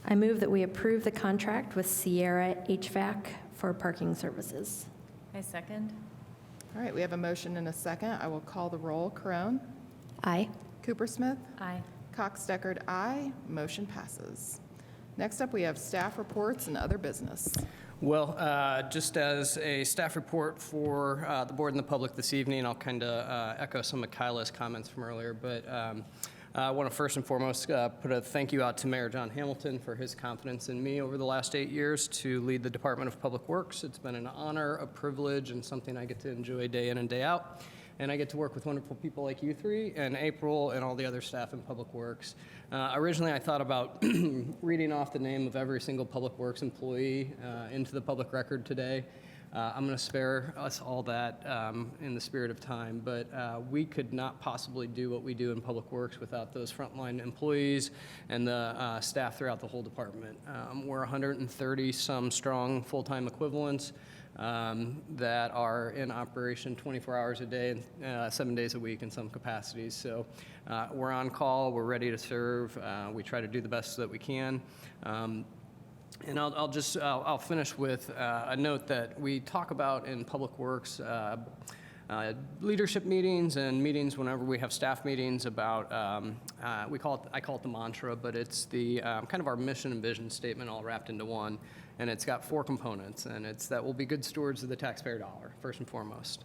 I move that we approve the contract with Sierra HVAC for parking services.
I second.
All right, we have a motion and a second. I will call the roll. Corone?
Aye.
Coopersmith?
Aye.
Cox Deckard, aye. Motion passes. Next up, we have staff reports and other business.
Well, just as a staff report for the board and the public this evening, I'll kind of echo some of Kyla's comments from earlier, but I want to first and foremost put a thank you out to Mayor John Hamilton for his confidence in me over the last 8 years to lead the Department of Public Works. It's been an honor, a privilege, and something I get to enjoy day in and day out. And I get to work with wonderful people like you three and April and all the other staff in Public Works. Originally, I thought about reading off the name of every single Public Works employee into the public record today. I'm going to spare us all that in the spirit of time, but we could not possibly do what we do in Public Works without those frontline employees and the staff throughout the whole department. We're 130 some strong full-time equivalents that are in operation 24 hours a day and 7 days a week in some capacities. So we're on call, we're ready to serve, we try to do the best that we can. And I'll finish with a note that we talk about in Public Works leadership meetings and meetings whenever we have staff meetings about, I call it the mantra, but it's the kind of our mission and vision statement all wrapped into one. And it's got 4 components, and it's that we'll be good stewards of the taxpayer dollar, first and foremost.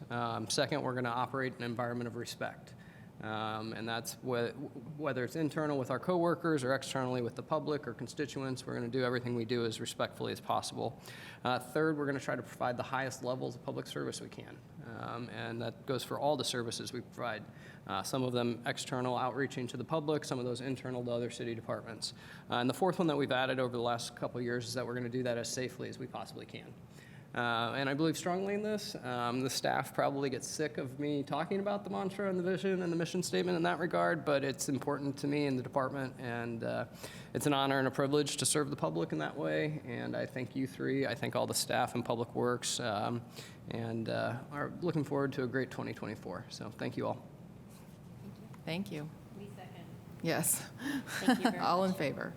Second, we're going to operate in an environment of respect. And that's whether it's internal with our coworkers or externally with the public or constituents, we're going to do everything we do as respectfully as possible. Third, we're going to try to provide the highest levels of public service we can. And that goes for all the services we provide. Some of them external outreaching to the public, some of those internal to other city departments. And the fourth one that we've added over the last couple of years is that we're going to do that as safely as we possibly can. And I believe strongly in this. The staff probably gets sick of me talking about the mantra and the vision and the mission statement in that regard, but it's important to me in the department, and it's an honor and a privilege to serve the public in that way. And I thank you three. I thank all the staff in Public Works, and are looking forward to a great 2024. So thank you all.
Thank you.
We second.
Yes.
Thank you very
All in
much.
favor.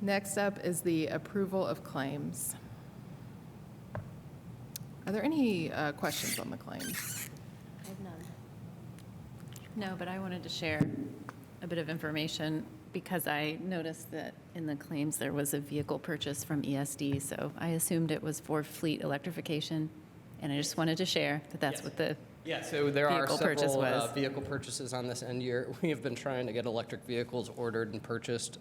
Next up is the approval of claims. Are there any questions on the claims?
I have none. No, but I wanted to share a bit of information because I noticed that in the claims there was a vehicle purchase from ESD, so I assumed it was for fleet electrification, and I just wanted to share that that's what the
Yeah, so there are
vehicle purchase
several
was.
vehicle purchases on this end year. We have been trying to get electric vehicles ordered and purchased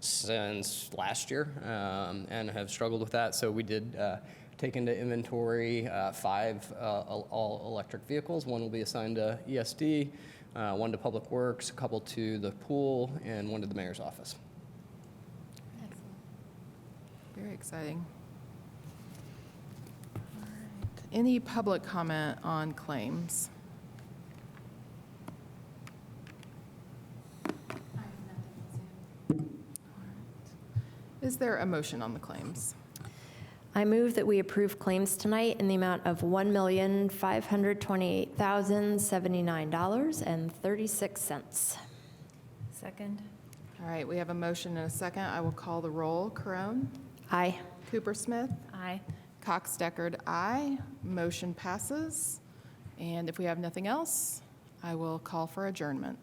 since last year and have struggled with that. So we did take into inventory 5 all-electric vehicles. One will be assigned to ESD, 1 to Public Works, a couple to the pool, and 1 to the mayor's office.
Very exciting. All right. Any public comment on claims? Is there a motion on the claims?
I move that we approve claims tonight in the amount of $1,528,079.36.
Second.
All right, we have a motion and a second. I will call the roll. Carone?
Aye.
Cooper Smith?
Aye.
Cox Deckard, aye. Motion passes. And if we have nothing else, I will call for adjournment.